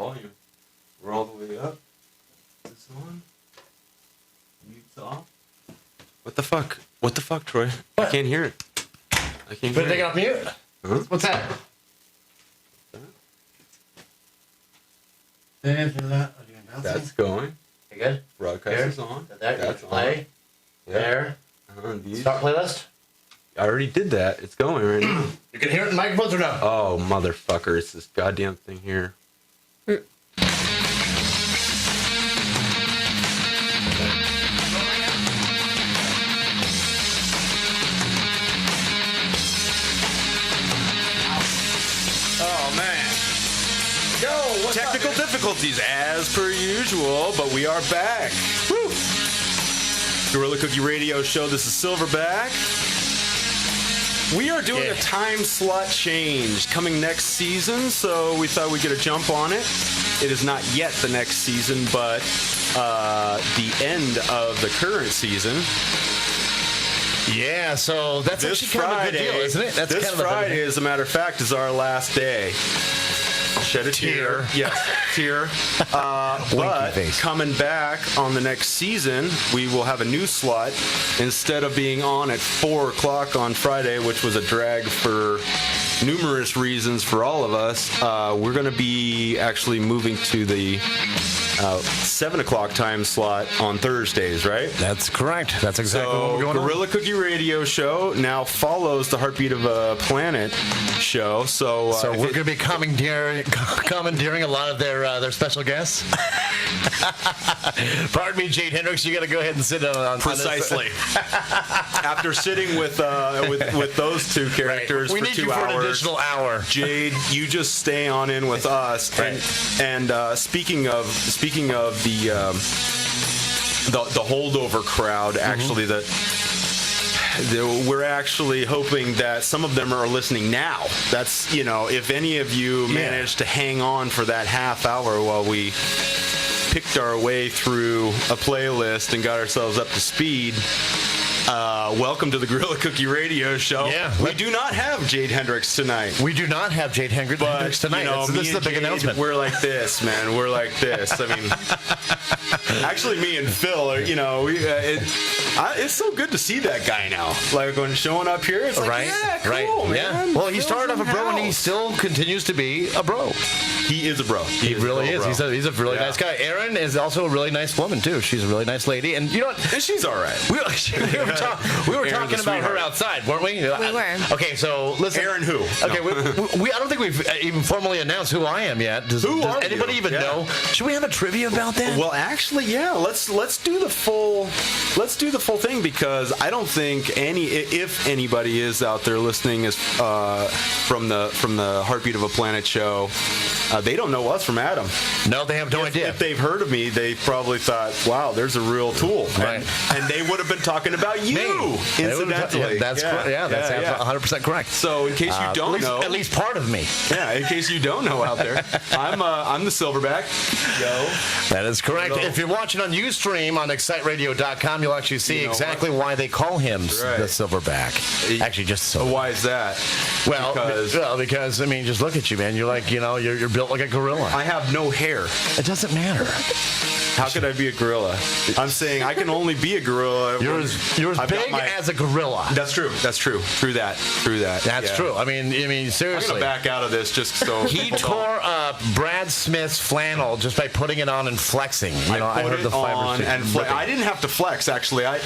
volume. We're all the way up. Is this on? Mute's off. What the fuck? What the fuck, Troy? What? I can't hear it. I can't Better hear take it off mute. Huh? What's that? That's going. You good? Broadcast Here. is on. That's play. Yeah. There. Start playlist. I already did that. It's going right now. You can hear it in the microphones or no? Oh, motherfucker. It's this goddamn thing here. Oh, man. Yo, what's Technical difficulties as per usual, but we are back. Woo! Gorilla Cookie Radio Show. This is Silverback. We are doing a time slot change coming next season, so we thought we'd get a jump on it. It is not yet the next season, but the end of the current season. Yeah, so that's This actually kind of a good deal, isn't it? That's this kind of Friday, as a matter of fact, is our last day. Shed a tear. Yes, tear. But face. coming back on the next season, we will have a new slot. Instead of being on at 4 o'clock on Friday, which was a drag for numerous reasons for all of us, we're going to be actually moving to the 7 o'clock time slot on Thursdays, right? That's correct. That's exactly what we're going Gorilla Cookie Radio Show now follows the Heartbeat of a Planet show. So we're going to be commandeering a lot of their special guests. Pardon me, Jade Hendricks. You got to go ahead and sit on precisely. After sitting with those two characters we for need 2 you for hours, an additional hour. Jade, you just stay on in with us. Right. And speaking of the holdover crowd, actually we're actually hoping that some of them are listening now. That's, if any of you managed to hang on for that half hour while we picked our way through a playlist and got ourselves up to speed, welcome to the Gorilla Cookie Radio Show. Yeah. We do not have Jade Hendricks tonight. We do not have Jade Hendricks tonight. This is a big announcement. We're like this, man. We're like this. I mean, actually, me and Phil are, it's so good to see that guy now. Like, when showing up here, it's like, cool, man. Yeah. Well, he started off a bro, and he still continues to be a bro. He is a bro. He really is. He's a really nice guy. Erin is also a really nice woman, too. She's a really nice lady. And you know what? And she's all right. We were talking about her outside, weren't we? We were. Okay, so listen. Erin who? Okay, we I don't think we've even formally announced who I am yet. Does anybody even know? Should we have a trivia about that? Well, actually, yeah. Let's do the full thing, because I don't think if anybody is out there listening is from the Heartbeat of a Planet show, they don't know us from Adam. No, they have no idea. If they've heard of me, they probably thought, "Wow, there's a real tool," right? And they would have been talking about you, incidentally. That's 100% correct. So, in case you don't know, at least part of me. Yeah, in case you don't know out there, I'm the Silverback. Yo, that is correct. If you're watching on Ustream on exciteradio.com, you'll actually see exactly why they call him the Silverback. Actually, just so. Why is that? Well, because I mean, just look at you, man. You're like, you're built like a gorilla. I have no hair. It doesn't matter. How could I be a gorilla? I'm saying I can only be a gorilla. You're as big as a gorilla. That's true. True that. That's true. I mean, seriously. I'm gonna back out of this just so he tore up Brad Smith's flannel just by putting it on and flexing. I heard the fibers and I didn't have to flex, actually. I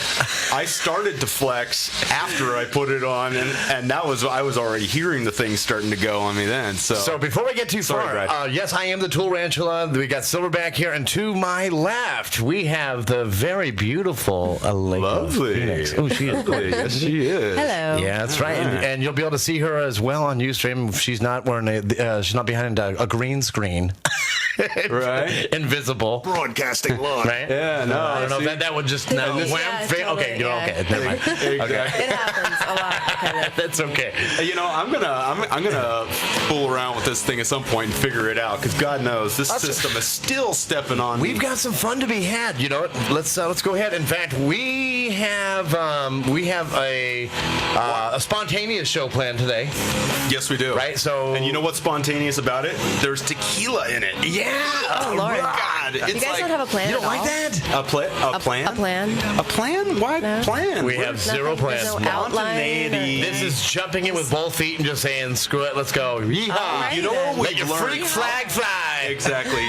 started to flex after I put it on, and I was already hearing the thing starting to go on me then. So before we get too far, yes, I am the Tool Ranchula. We got Silverback here, and to my left, we have the very beautiful Allegra Phoenix. Oh, she is gorgeous. Yes, she is. Hello. Yeah, that's right. And you'll be able to see her as well on Ustream. She's not wearing she's not behind a green screen. Right. Invisible. Broadcasting live. Right? Yeah, no. I don't know if that would just totally. Okay, okay. Never mind. Exactly. It happens a lot. Okay. That's okay. I'm gonna fool around with this thing at some point and figure it out, because God knows this system is still stepping on me. We've got some fun to be had. You know what? Let's go ahead. In fact, we have a spontaneous show planned today. Yes, we do. Right. So, and you know what's spontaneous about it? There's tequila in it. Yeah. Oh, Lord. God, You it's guys like don't have a plan You don't at like all? that? a plan. A plan? A plan? Why No. plan? We have zero Nothing? There's plans. no outline Spontaneity. This is jumping in with both feet and just saying, screw it, let's go. Yeehaw. Alrighty You know then. what Let your we've learned? freak flag fly. Exactly.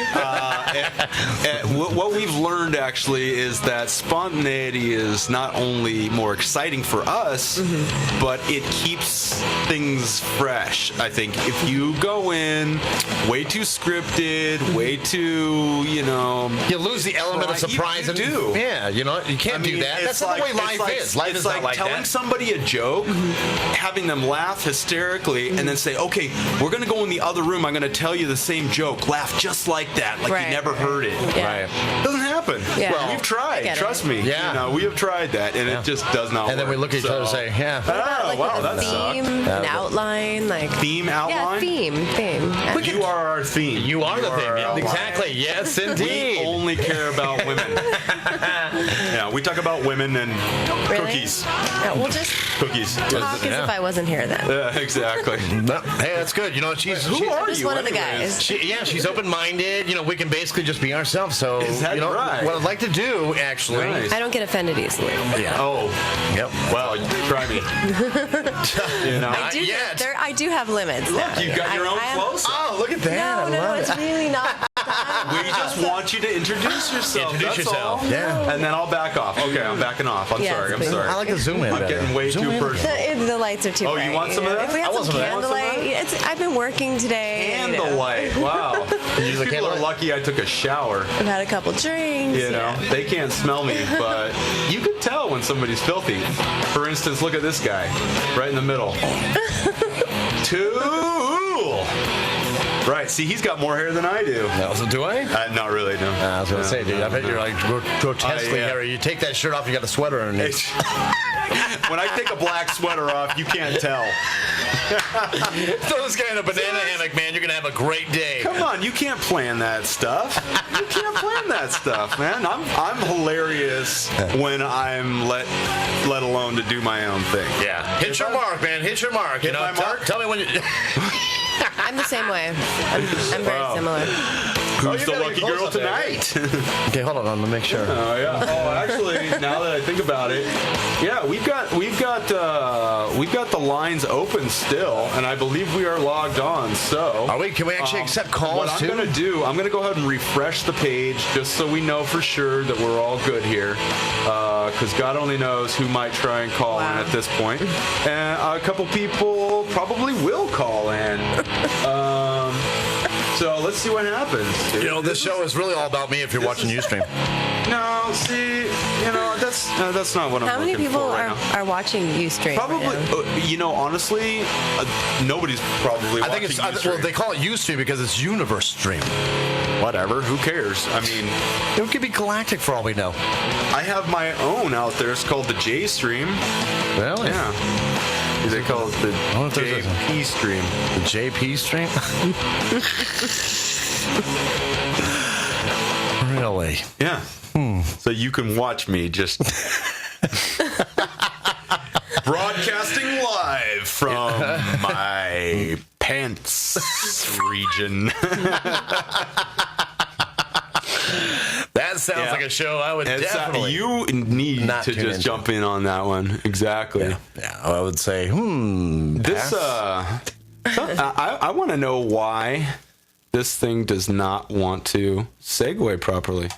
What we've learned actually is that spontaneity is not only more exciting for us, but it keeps things fresh. I think if you go in way too scripted, way too, You lose the element of surprise. You do. Yeah, you can't do that. That's not the way life is. Life is not like telling that. somebody a joke, having them laugh hysterically, and then say, okay, we're going to go in the other room. I'm going to tell you the same joke. Laugh just like that, like Right. you never heard it. Yeah. Right. Doesn't happen. Yeah. Well, we've I tried. get it. Trust me. Yeah. We have tried that, and it just does not work. And then we look at each other and say, yeah. What about, like, wow, with a that sucked. theme, an outline, like Theme outline? Yeah, theme. You are our theme. You are the thing. our Yeah, outline. exactly. Yes, We indeed. only care about women. Yeah, we talk about women and Really? cookies. Yeah, we'll just Cookies. talk as if I wasn't here then. Yeah, exactly. No, hey, that's good. She's Who are Just you? one of the anyways? guys. she's open-minded. We can basically just be ourselves. So, Is that right? what I'd like to do, actually. Nice. I don't get offended easily. Yeah. Oh, Yep. well, try me. I do. yet. I do have limits. Look, you got your own close. Oh, look at that. No, it's really not. We just want you to introduce yourself. Introduce that's yourself. all. Yeah. And then I'll back off. Okay, I'm backing off. I'm Yes, sorry. I'm please. sorry. I like to zoom in. I'm better. getting way Zoom too in. personal. The lights are too Oh, bright. you want some of that? If we I had want some some of that. candlelight, I've been working today. Candlelight. Wow. Use a People are candlelight? lucky I took a shower. I've had a couple drinks. They can't smell me, but you can tell when somebody's filthy. For instance, look at this guy, right in the middle. Tool. Right. See, he's got more hair than I do. No, so do I? Not really. No. I was going to say, dude, I bet you're like grotesquely yeah. hairy. You take that shirt off, you got a sweater underneath. When I take a black sweater off, you can't tell. Throw this guy in a banana hammock, man. You're going to have a great day. Come on, you can't plan that stuff. You can't plan that stuff, man. I'm hilarious when I'm let alone to do my own thing. Yeah. Hit your mark, man. Hit your mark. Hit my mark? Tell me when you... I'm the same way. I'm very Wow. similar. Who's you the gotta lucky get close girl up there. tonight? Okay, hold on. Let me make sure. Oh yeah. Oh, actually, now that I think about it, yeah, we've got the lines open still, and I believe we are logged on. So, Are we? Can we actually accept calls what I'm too? gonna do, I'm gonna go ahead and refresh the page just so we know for sure that we're all good here, because God only knows who might try and call in at this point, and a couple people probably will call in. So let's see what happens. This show is really all about me if you're watching Ustream. No, see, that's not what I'm How many looking people for right now. are watching Ustream? Probably, right now? honestly, nobody's probably I watching think it's... Ustream. Well, they call it Ustream because it's universe stream. Whatever, who cares? I mean, It could be galactic for all we know. I have my own out there. It's called the J Stream. Well, Yeah. They call it the wonder if there's a- JP Stream. The JP stream? Really? Yeah. So you can watch me just broadcasting live from my pants region. That sounds like a show I would definitely... You need not to tune just into. jump in on that one. Exactly. Yeah, I would say, This, pass. I want to know why this thing does not want to segue properly.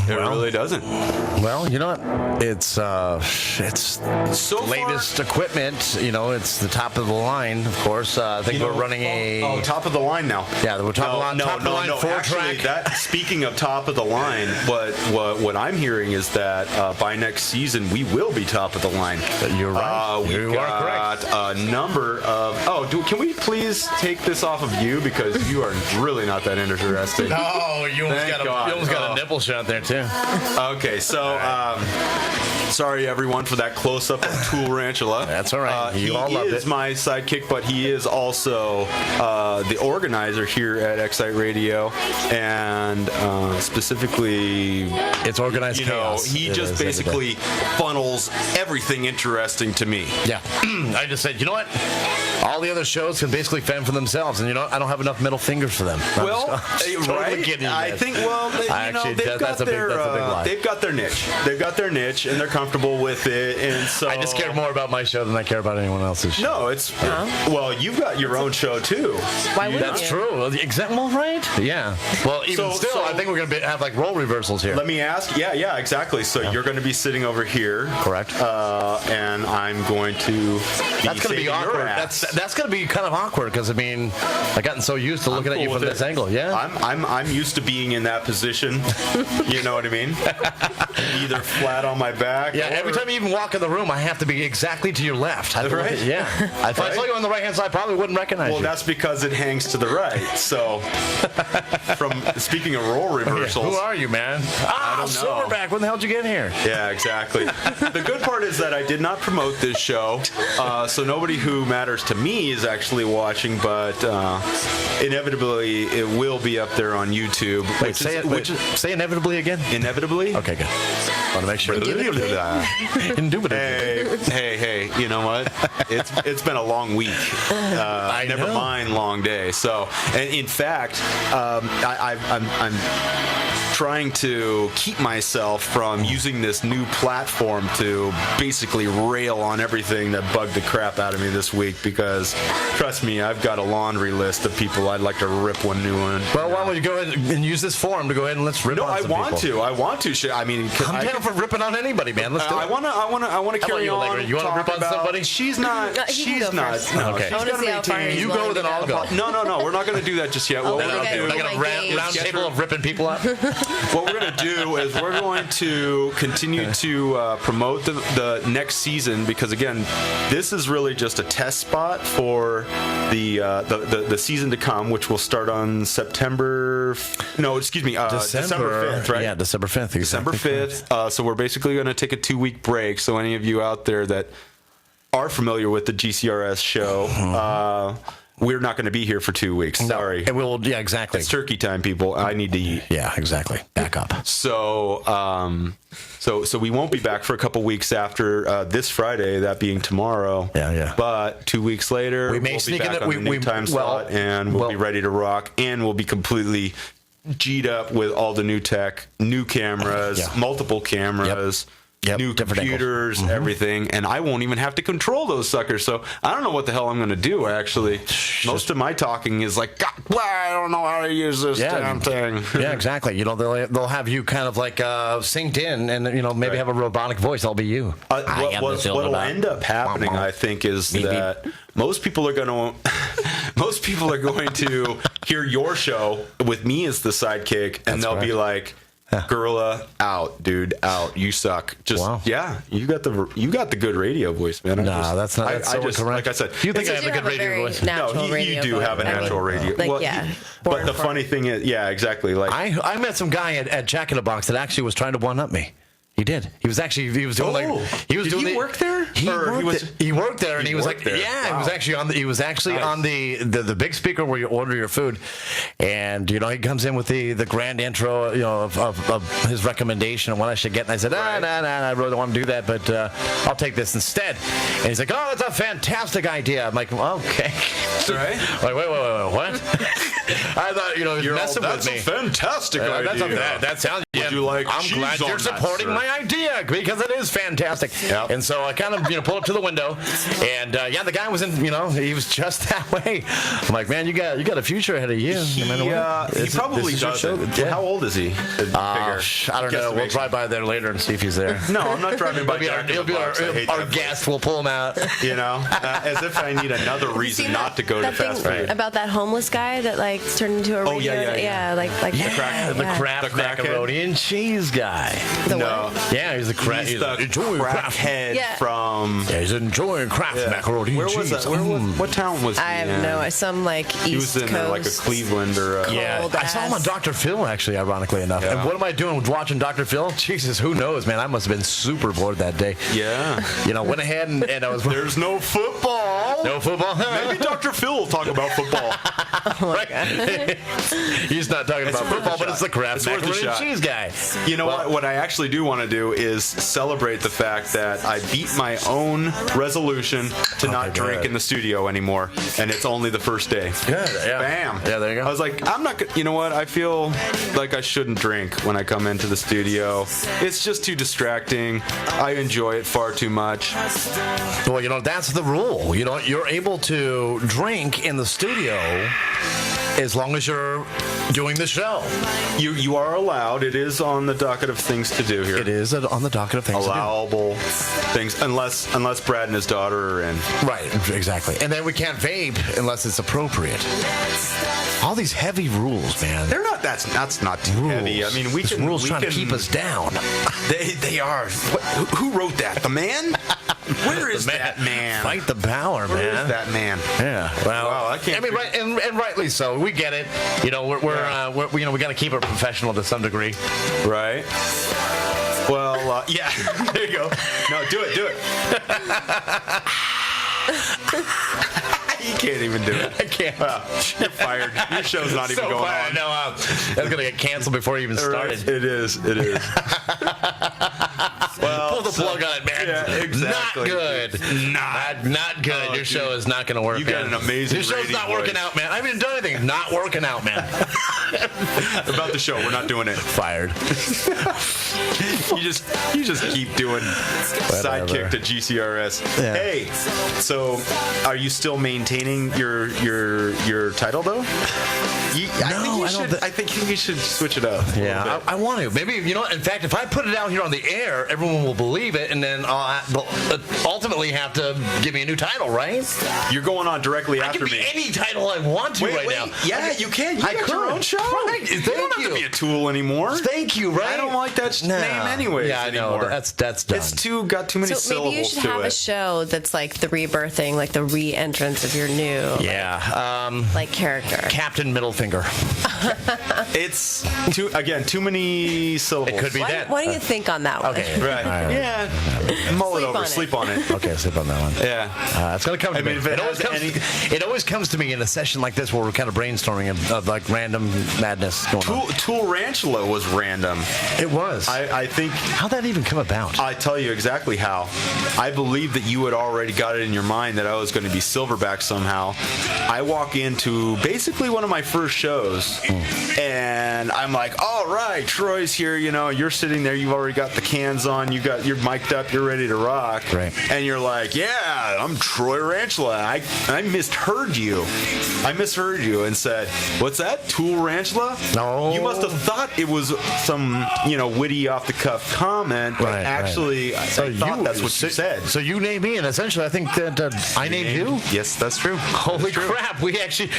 It really doesn't. Well, you know what? It's So latest equipment. It's the top of the line, of course. I think we're running a... top of the line now. Yeah, we're top of the line, no. 4-track. Actually, speaking of top of the line, what I'm hearing is that by next season we will be top of the line. You're right. We've You are correct. got a number of. Can we please take this off of you because you are really not that interesting. Oh, you almost Thank got God. you almost got Oh. a nipple shot there too. Okay, so sorry everyone for that close up of Tool Ranchula. That's all right. He You all loved is it. my sidekick, but he is also the organizer here at Excite Radio, and specifically, It's organized chaos. he It just is, basically funnels everything interesting to me. Yeah. I just said, you know what? all the other shows can basically fend for themselves, and I don't have enough middle fingers for them. Well, Totally kidding you, I man. think they've got their niche. They've got their niche, and they're comfortable with it. And so I just care more about my show than I care about anyone else's show. No, it's well, you've got your own show too. Why wouldn't That's you? true. Well, right? Yeah. Well, even still, I think we're going to have like role reversals here. Let me ask. Yeah, exactly. So you're going to be sitting over here, correct? And I'm going to. That's going to be awkward. That's going to be kind of awkward because I've gotten so used to looking at you from this angle. Yeah. I'm used to being in that position. You know what I mean? Either flat on my back. Yeah. Every time you even walk in the room, I have to be exactly to your left. Right? Yeah. If I saw you on the right hand side, I probably wouldn't recognize you. Well, that's because it hangs to the right. So, speaking of role reversals, who are you, man? I don't know. Silverback. When the hell did you get here? Yeah, exactly. The good part is that I did not promote this show, so nobody who matters to me is actually watching, but inevitably it will be up there on YouTube. Wait, say inevitably again. Inevitably? Okay, good. Want to make sure. Hey, you know what? It's been a long week. Never mind long day. So, and in fact, I'm trying to keep myself from using this new platform to basically rail on everything that bugged the crap out of me this week because, trust me, I've got a laundry list of people I'd like to rip one new one. Well, why don't you go ahead and use this forum to go ahead and let's rip on some people. I want to. I mean, I'm down for ripping on anybody, man. Let's do it. I want to carry on. Allegra? You want to rip on somebody? She's not. She's not. No, okay. I want to see how far You go, then I'll go. No. We're not going to do that just yet. What we're going to do? We're not going to round table of ripping people up. What we're going to do is we're going to continue to promote the next season because again, this is really just a test spot for the season to come, which will start on December 5th, right? Yeah, December 5th. December 5th. So we're basically going to take a 2-week break. So any of you out there that are familiar with the GCRS show, we're not going to be here for 2 weeks. Sorry. And yeah, exactly. It's turkey time, people. I need to eat. Yeah, exactly. Back up. So we won't be back for a couple weeks after this Friday, that being tomorrow. Yeah. But 2 weeks later, we'll be back on the new time slot, and we'll be ready to rock, and we'll be completely G'd up with all the new tech, new cameras, multiple cameras. Yep, new computers, everything, and I won't even have to control those suckers. So I don't know what the hell I'm going to do. Actually, most of my talking is like, God, I don't know how to use this damn thing. Yeah, exactly. They'll have you kind of like synced in, and maybe have a robotic voice. I'll be you. What'll end up happening, I think, is that most people are going to hear your show with me as the sidekick, and they'll be like, Gorilla, out, dude, out. You suck. You got the good radio voice, man. That's not. That's correct. Like I said, you think I have a good radio voice? No, you do have a natural radio. But the funny thing is, exactly. Like I met some guy at Jack in the Box that actually was trying to one up me. He did. He was doing Did he work there? He worked there, and he was like, wow. He was actually on the big speaker where you order your food, and he comes in with the grand intro, of his recommendation and what I should get, and I said, I really don't want to do that, but I'll take this instead. And he's like, oh, that's a fantastic idea. I'm like, well, okay. Right? Like, wait, what? I thought he was messing with me. That's a fantastic idea. That sounds. Would you like I'm glad you're supporting my idea because it is fantastic. Yep. And so I kind of pulled up to the window, and the guy was he was just that way. I'm like, man, you got a future ahead of you. He probably does. How old is he? I don't know. We'll drive by there later and see if he's there. No, I'm not driving by. He'll be our guest. We'll pull him out. As if I need another reason not to go to fast food. About that homeless guy that turned into a radio. The Kraft macaroni and cheese guy. He's the crackhead from. Yeah, he's enjoying Kraft macaroni and cheese. What town was he? I have no. Some East Coast. He was in like a Cleveland or. I saw him on Dr. Phil actually, ironically enough. Yeah. And what am I doing watching Dr. Phil? Jesus, who knows, man? I must have been super bored that day. Yeah. Went ahead and I was. There's no football. No football. Maybe Dr. Phil will talk about football. Oh my God. He's not talking about football, but it's the Kraft worth a macaroni and shot. cheese guy. You know what I actually do want to do is celebrate the fact that I beat my own resolution to not drink in the studio anymore, and it's only the first day. Good, yeah. Bam. Yeah, there you go. I was like, I'm not. You know what? I feel like I shouldn't drink when I come into the studio. It's just too distracting. I enjoy it far too much. Well, that's the rule. You're able to drink in the studio as long as you're doing the show. You are allowed. It is on the docket of things to do here. It is on the docket of things allowable things, unless Brad and his daughter are in. Right, exactly. And then we can't vape unless it's appropriate. All these heavy rules, man. They're not. That's not too heavy. I mean, rules trying to keep us down. They are. Who wrote that? The man? Where is that man? Fight the power, man. Where is that man? Yeah. Well, I can't. I mean, right, and rightly so. We get it. We got to keep it professional to some degree. Right. Well, yeah. There you go. No, do it. You can't even do it. I can't. You're fired. Your show's not even going on. No, that's gonna get canceled before it even started. It is. Well, pull the plug on it, man. Yeah, exactly. Not good. Not good. Your show is not going to work. You got an amazing. Your show's not working out, man. I haven't done anything. Not working out, man. About the show, we're not doing it. Fired. You just keep doing sidekick to GCRS. Yeah. Hey, so are you still maintaining your title though? I think you should switch it up. Yeah, I want to. Maybe in fact, if I put it out here on the air, everyone will believe it, and then they'll ultimately have to give me a new title, right? You're going on directly after me. me. Any title I want to now. Yeah, you can. You got your own show. Right. You don't have to be a tool anymore. Thank you. Right. I don't like that name anyways. Yeah, I know. Anymore. That's done. It's got too many syllables maybe you should to have it. a show that's like the rebirthing, like the re-entrance of your new character. Captain Middle Finger. It's too many syllables. It could be that. What do you think on that one? Okay. Right. Yeah. Mull it over. Sleep on it. Okay, sleep on that one. Yeah. It's going to come to me. It always comes to me in a session like this where we're kind of brainstorming of like random madness going on. Tool Ranchula was random. It was. I think. How'd that even come about? I tell you exactly how. I believe that you had already got it in your mind that I was going to be Silverback somehow. I walk into basically one of my first shows, and I'm like, all right, Troy's here. You're sitting there. You've already got the cans on. You're mic'd up. You're ready to rock. Right. And you're like, yeah, I'm Troy Ranchula. I misheard you. And said, what's that? Tool Ranchula? No. You must have thought it was some, witty off the cuff comment, but actually, I thought that's what you said. So you named me, and essentially, I think that I named you. Yes, that's true. Holy crap! We actually.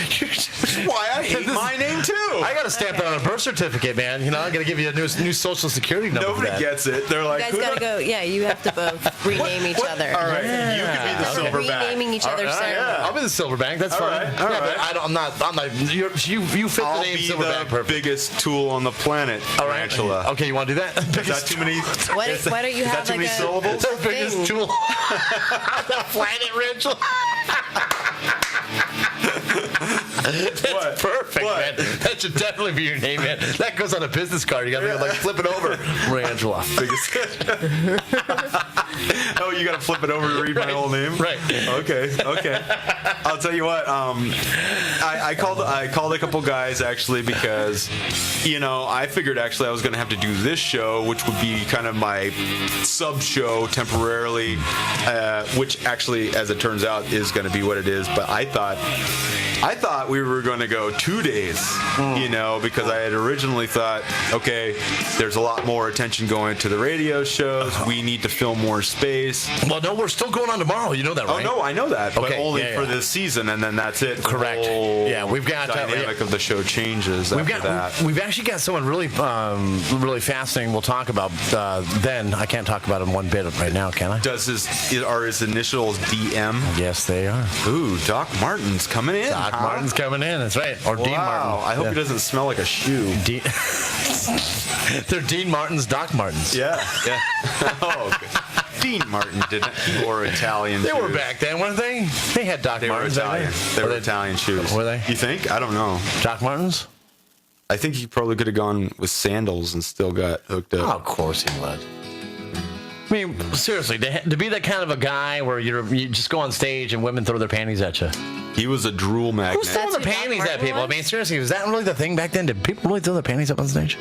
Why I hate my name too. I got to stamp that on a birth certificate, man. I got to give you a new social security number. Nobody gets it. They're like, you guys gotta go. Yeah, you have to both rename each other. All right, you can be the Silverback. Renaming each other's ceremony. I'll be the Silverback. That's fine. Right, all right. But I'm not. You fit the name Silverback I'll be the biggest tool on the planet, Tarantula. Okay, you want to do that? Is that too many? Why don't you have too many like syllables? The biggest tool on the planet, Rachel. That's perfect, man. That should definitely be your name, man. That goes on a business card. You got to flip it over. Rangela. Oh, you got to flip it over to read my whole name? Right. Okay. I'll tell you what. I called a couple guys actually because, I figured actually I was going to have to do this show, which would be kind of my sub show temporarily, which actually, as it turns out, is going to be what it is. But I thought we were going to go 2 days, because I had originally thought, okay, there's a lot more attention going to the radio shows. We need to fill more space. Well, no, we're still going on tomorrow. You know that, right? Oh, no, I know that. But only for this season, and then that's it. Correct. The we've got dynamic of the show changes after that. We've actually got someone really fascinating we'll talk about then. I can't talk about him one bit right now, can I? Are his initials DM? Yes, they are. Ooh, Doc Martin's coming in. Doc Martin's coming in. That's right. Or Dean Martin. I hope he doesn't smell like a shoe. They're Dean Martin's Doc Martins. Yeah. Oh, Dean Martin didn't. He wore Italian They shoes. were back then, weren't they? They had Doc They were Martens. Italian. They were Italian shoes. Were they? You think? I don't know. Doc Martens? I think he probably could have gone with sandals and still got hooked up. Oh, of course he would. I mean, seriously, to be that kind of a guy where you just go on stage and women throw their panties at you. He was a drool magnet. Who's throwing their That's who panties Doc at people? Martin I mean, seriously, was that really the thing back then? Did people really throw their panties up on stage?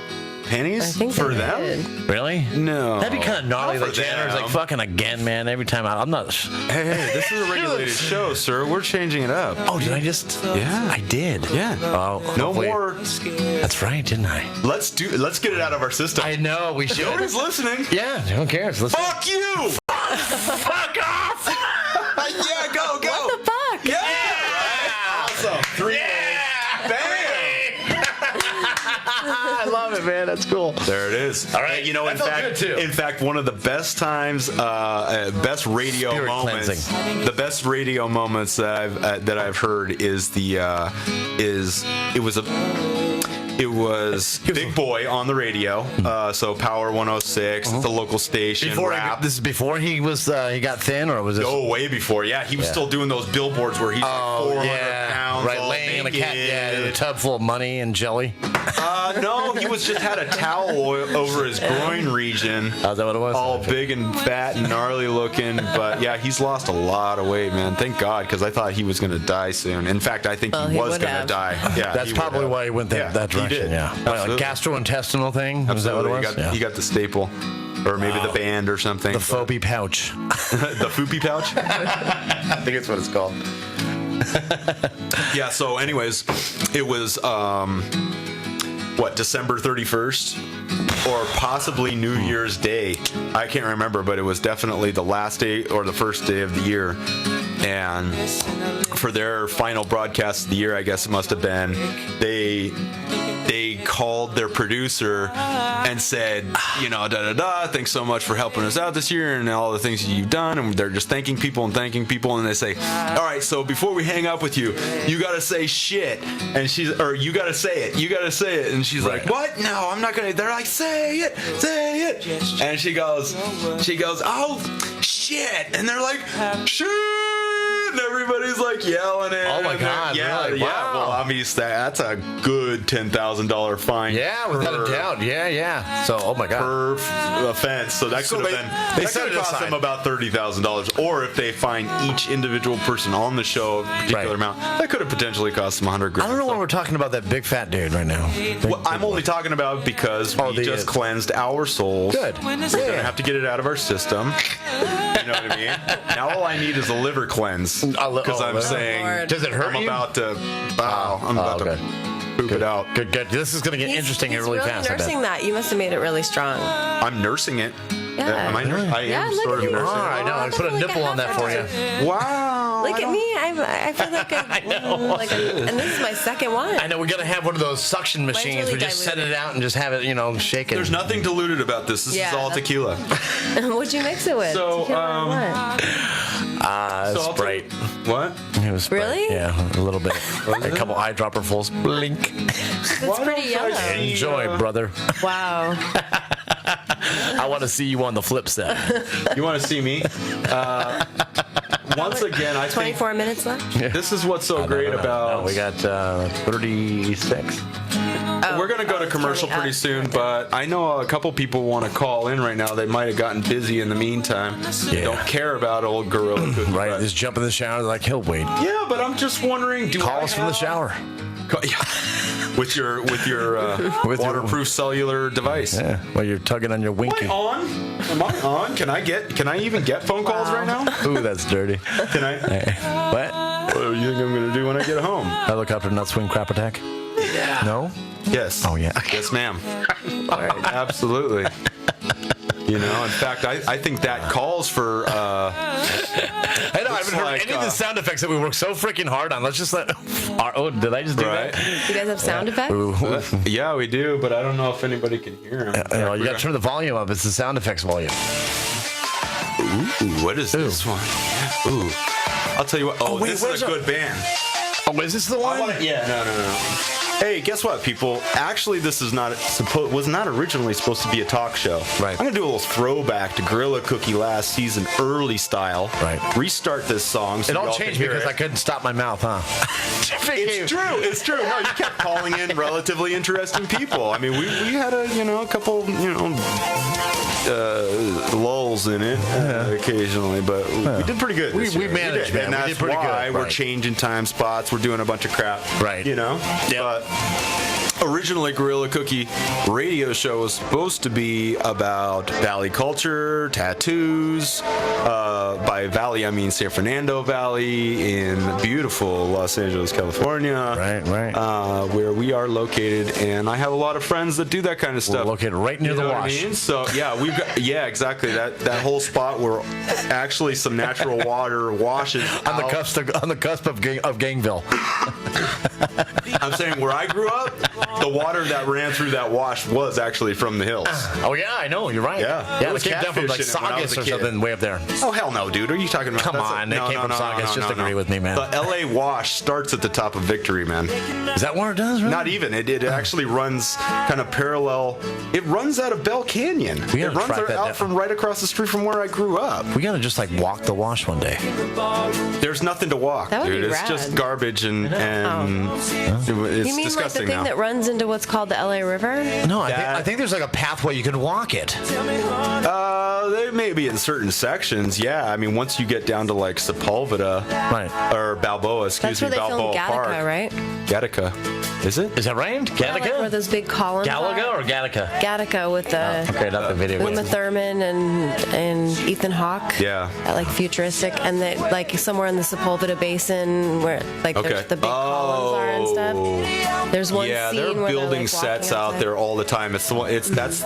Panties? I think for they them? did. Really? No. That'd be kind of gnarly. Not Like for Janner's them. like fucking again, man. Every time I'm not. Hey, this is a regulated show, sir. We're changing it up. Oh, did I just? Yeah. I did. Yeah. Oh, No hopefully- more. That's right, didn't I? Let's get it out of our system. I know we should. Nobody's listening. Yeah, who cares? Let's Fuck you! fuck off! Yeah, go. What the fuck? Yeah! Awesome. 3 Bang! I love it, man. That's cool. There it is. All right. You know, That in felt fact, good, too. in fact, one of the best times, best radio Spirit moments, cleansing. the best radio moments that I've heard is it was Big Boy on the radio, so Power 106, the local station. Rap. This is before he was he got thin, or was this? Oh, way before. Yeah, he was still doing those billboards where he's like 400 pounds, right, all laying in a naked. in a tub full of money and jelly. No, he was just had a towel over his groin region. Oh, is that what it was? All big and fat and gnarly looking. But yeah, he's lost a lot of weight, man. Thank God, because I thought he was going to die soon. In fact, I think Well, he he was would going to have. die. Yeah, That's probably why he went that direction. He did. Yeah, Absolutely. like gastrointestinal thing. Is that what it was? He got the staple, or maybe the band or something. The Phobie pouch. The Foopy pouch. I think it's what it's called. Yeah. So, anyways, it was December 31st, or possibly New Year's Day. I can't remember, but it was definitely the last day or the first day of the year. And for their final broadcast of the year, I guess it must have been, they called their producer and said, thanks so much for helping us out this year and all the things that you've done. And they're just thanking people. And they say, all right, so before we hang up with you, you got to say shit. And you got to say it. And she's like, what? No, I'm not going to. They're like, say it. And she goes, oh, shit. And they're like, shit. And everybody's like yelling it. Oh my God! Yeah, really? yeah. Wow. Well, obviously that's a good $10,000 fine. Yeah, without a doubt. Yeah. So, oh my God. Per offense. So that could have been. They That set could it have cost aside. them about $30,000. Or if they find each individual person on the show a particular Right. amount, that could have potentially cost them $100,000. I don't know why we're talking about that big fat dude right now. Well, I'm only talking about because we just cleansed our souls. Good. We're gonna have to get it out of our system. You know what I mean? Now all I need is a liver cleanse. Because I'm saying, Lord. Does it hurt I'm you? about to. Wow, I'm about okay. to poop it out. Good. This is going to get interesting He's here really really fast. I bet. nursing that. You must have made it really strong. I'm nursing it. Yeah. Am I nursing? I Yeah, am look sort at of you. nursing All right, it. now I put a Like nipple on that for you. Wow. Look at me. I feel like and this is my second one. I know we got to have one of those suction machines. really We just set diluted. it out and just have it, shake it. There's nothing diluted about this. This Yeah, is all that's- tequila. What'd you mix it with? So, Tequila or what? So I'll Sprite. What? It was Sprite. Really? Yeah, a little bit. A couple eyedropperfuls. Blink. It's pretty yellow. Enjoy, brother. Wow. I want to see you on the flip side. You want to see me? Once again, I think 24 minutes left. this is what's so great about. No, we got 36. We're going to go to commercial pretty soon, but I know a couple people want to call in right now. They might have gotten busy in the meantime. They don't care about old Gorilla Cookie. Right, Fest. just jump in the shower. They're like, he'll wait. Yeah, but I'm just wondering. Call us from the shower. With your waterproof cellular device. Yeah, while you're tugging on your Am I winky. on? Am I on? Can I even get phone calls right now? Ooh, that's dirty. Can I? What? What do you think I'm going to do when I get home? Helicopter nut swing crap attack? Yeah. No? Yes. Oh, yeah. Yes, ma'am. Absolutely. In fact, I think that calls for. I know, I haven't heard like, any of the sound effects that we worked so freaking hard on. Let's just let. Oh, did I just do Right. that? You guys have sound effects? Ooh. Yeah, we do, but I don't know if anybody can hear them. You got to turn the volume up. It's the sound effects volume. Ooh, what is this one? Ooh. I'll tell you what. Oh, wait, this where's is a good band. Oh, is this the one? Yeah. No. Hey, guess what, people? Actually, this is was not originally supposed to be a talk show. Right. I'm gonna do a little throwback to Gorilla Cookie last season, early style. Right. Restart this song. So It all changed because I couldn't stop my mouth, huh? It's true. It's true. No, you kept calling in relatively interesting people. I mean, we had a couple lulls in it occasionally, but we did pretty good. We managed, man. And We that's did pretty why good. we're Right. changing time spots. We're doing a bunch of crap. Right. Yep. But originally, Gorilla Cookie radio show was supposed to be about Valley culture, tattoos. By Valley, I mean San Fernando Valley in beautiful Los Angeles, California. Right. Where we are located, and I have a lot of friends that do that kind of stuff. We're located right near You the know what I wash. mean? So we've got exactly that whole spot where actually some natural water washes On the out. cusp of Gangville. I'm saying where I grew up, the water that ran through that wash was actually from the hills. Oh yeah, I know. You're right. Yeah. Yeah. There It was came down from like catfish in it when I was Saugus a or kid. something way up there. Oh hell no, dude! Are you talking about? Come that's on, they came from Saugus. Just agree with me, man. The L.A. Wash starts at the top of Victory, man. Is that where it does? Really? Not even. It actually runs kind of parallel. It runs out of Bell Canyon. We It gotta runs track that out down. from right across the street from where I grew up. We gotta just like walk the wash one day. There's nothing to walk, That would dude. be It's rad. just garbage and it's You mean like the disgusting thing now. that runs into what's called the LA River? No, That- I think there's like a pathway you can walk it. There may be in certain sections, yeah. I mean, once you get down to like Sepulveda, Right. or Balboa, That's where they Balboa filmed Park. Gattaca, right? Gattaca. Is it? Is that right? Like where Gattaca? those big columns Galaga are? or Gattaca? Gattaca with the Okay, not the video. Uma Thurman and Ethan Hawke. Yeah. Like futuristic, and they, like somewhere in the Sepulveda Basin where like Okay. there's the big columns are and stuff. There's one Yeah, scene they're where building like, sets walking out outside. there all the time. It's the one. That's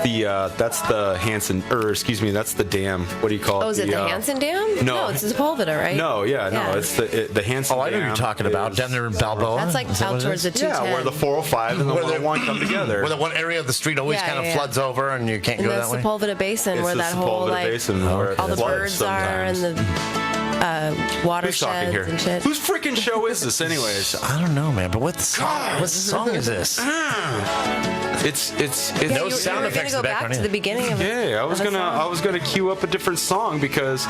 the Hanson, or excuse me, that's the dam. What do you call it? Oh, is it the Hanson Dam? no. it's Sepulveda, right? No, it's the Hanson. Oh, I know what you're talking about. Down there in Balboa. That's like Is that out what it towards is? the 210. Yeah, where the 405 and the Where the- 101 come together. Where the one area of the street always Yeah, kind of yeah, floods over and you can't in go the that way. Sepulveda Basin, It's where the that whole Sepulveda like Basin where it all the floods birds are and sometimes. the Who's watersheds talking here? and shit. Whose freaking show is this, anyways? I don't know, man, but what song is this? It's Yeah, no you sound were effects gonna in the go back background to the beginning of it. Yeah, I was gonna queue up a different song because.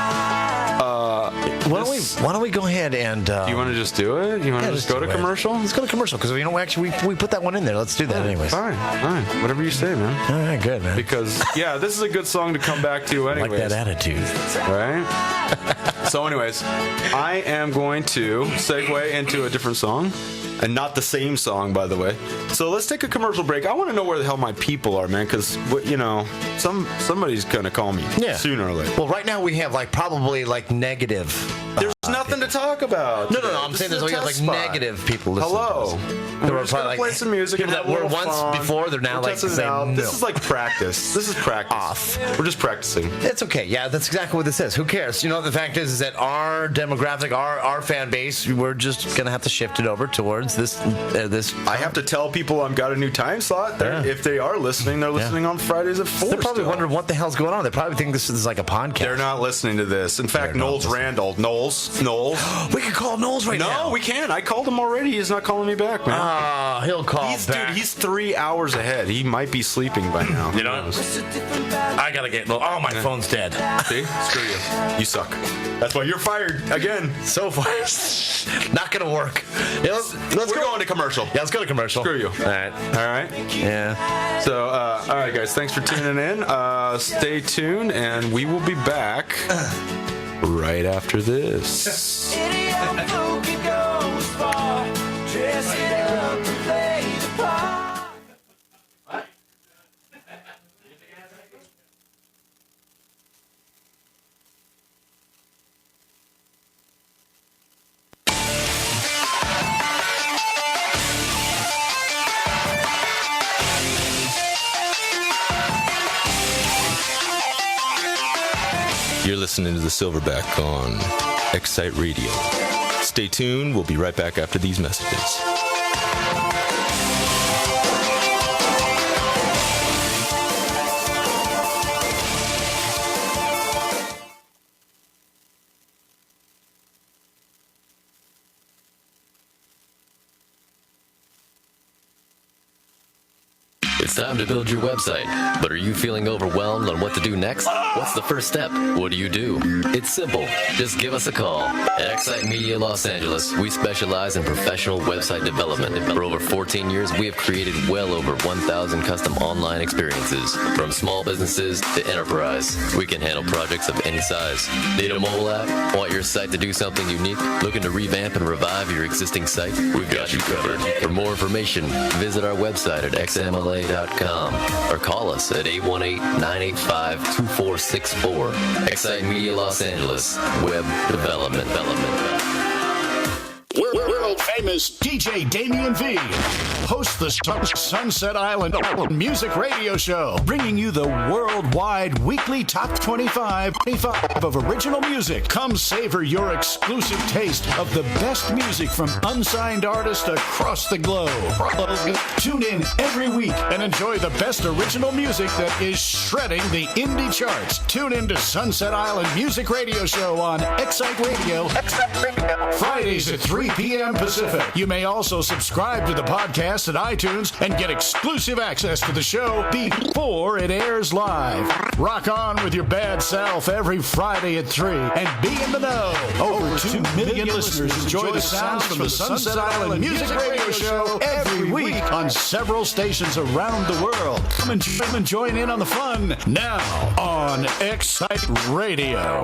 Why don't we go ahead and? Do you want to just do it? You want to just go to do it. commercial? Let's go to commercial because actually we put that one in there. Let's do that anyways. Fine, whatever you say, man. All right, good, man. Because this is a good song to come back to, I like anyways. that attitude. Right? So, anyways, I am going to segue into a different song. And not the same song, by the way. So let's take a commercial break. I want to know where the hell my people are, man, because somebody's gonna call me sooner or later. Well, right now we have probably negative. There's nothing to talk about. No. I'm saying there's like negative people listening. Hello. To us. We're just gonna play some music. People and that have a were little once fun. before, they're now We're like testing it saying out. no. This is like practice. This is practice. Off. We're just practicing. It's okay. Yeah, that's exactly what this is. Who cares? The fact is that our demographic, our fan base, we're just gonna have to shift it over towards this. I have to tell people I've got a new time slot. Yeah. If they are listening, they're listening on Fridays at 4. They're probably still. wondering what the hell's going on. They probably think this is like a podcast. They're not listening to this. In fact, They're not Knowles listening. Randall. Knowles. We can call Knowles right now. No, we can. I called him already. He's not calling me back, man. Ah, he'll call back. Dude, he's 3 hours ahead. He might be sleeping by now. You know? I gotta get. Oh, my phone's dead. See? Screw you. You suck. That's why you're fired again. So far, not gonna work. Yeah, let's We're go. going to commercial. Yeah, let's go to commercial. Screw you. All right. All right. Yeah. So, all right, guys. Thanks for tuning in. Stay tuned, and we will be back right after this. You're listening to the Silverback on Excite Radio. Stay tuned. We'll be right back after these messages. It's time to build your website. But are you feeling overwhelmed on what to do next? What's the first step? What do? It's simple. Just give us a call. At Excite Media Los Angeles, we specialize in professional website development. For over 14 years, we have created well over 1,000 custom online experiences. From small businesses to enterprise, we can handle projects of any size. Need a mobile app? Want your site to do something unique? Looking to revamp and revive your existing site? We've got you covered. For more information, visit our website at xmla.com or call us at 818-985-2464. Excite Media Los Angeles, web development. World-famous DJ Damien V hosts the Sunset Island Music Radio Show, bringing you the worldwide weekly top 25 of original music. Come savor your exclusive taste of the best music from unsigned artists across the globe. Tune in every week and enjoy the best original music that is shredding the indie charts. Tune in to Sunset Island Music Radio Show on Excite Radio. Fridays at 3 p.m. Pacific. You may also subscribe to the podcast at iTunes and get exclusive access to the show before it airs live. Rock on with your bad self every Friday at 3 and be in the know. Over 2 million listeners enjoy the sounds from the Sunset Island Music Radio Show every week on several stations around the world. Come and join in on the fun now on Excite Radio.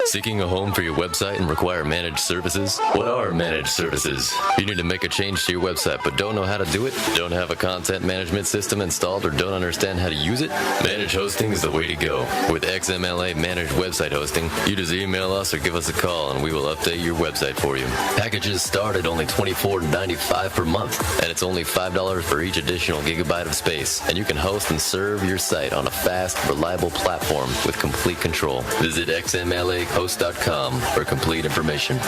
Seeking a home for your website and require managed services? What are managed services? You need to make a change to your website but don't know how to do it? Don't have a content management system installed or don't understand how to use it? Managed hosting is the way to go. With XMLA Managed Website Hosting, you just email us or give us a call and we will update your website for you. Packages start at only $24.95 per month, and it's only $5 for each additional gigabyte of space, and you can host and serve your site on a fast, reliable platform with complete control. Visit xmlahost.com for complete information.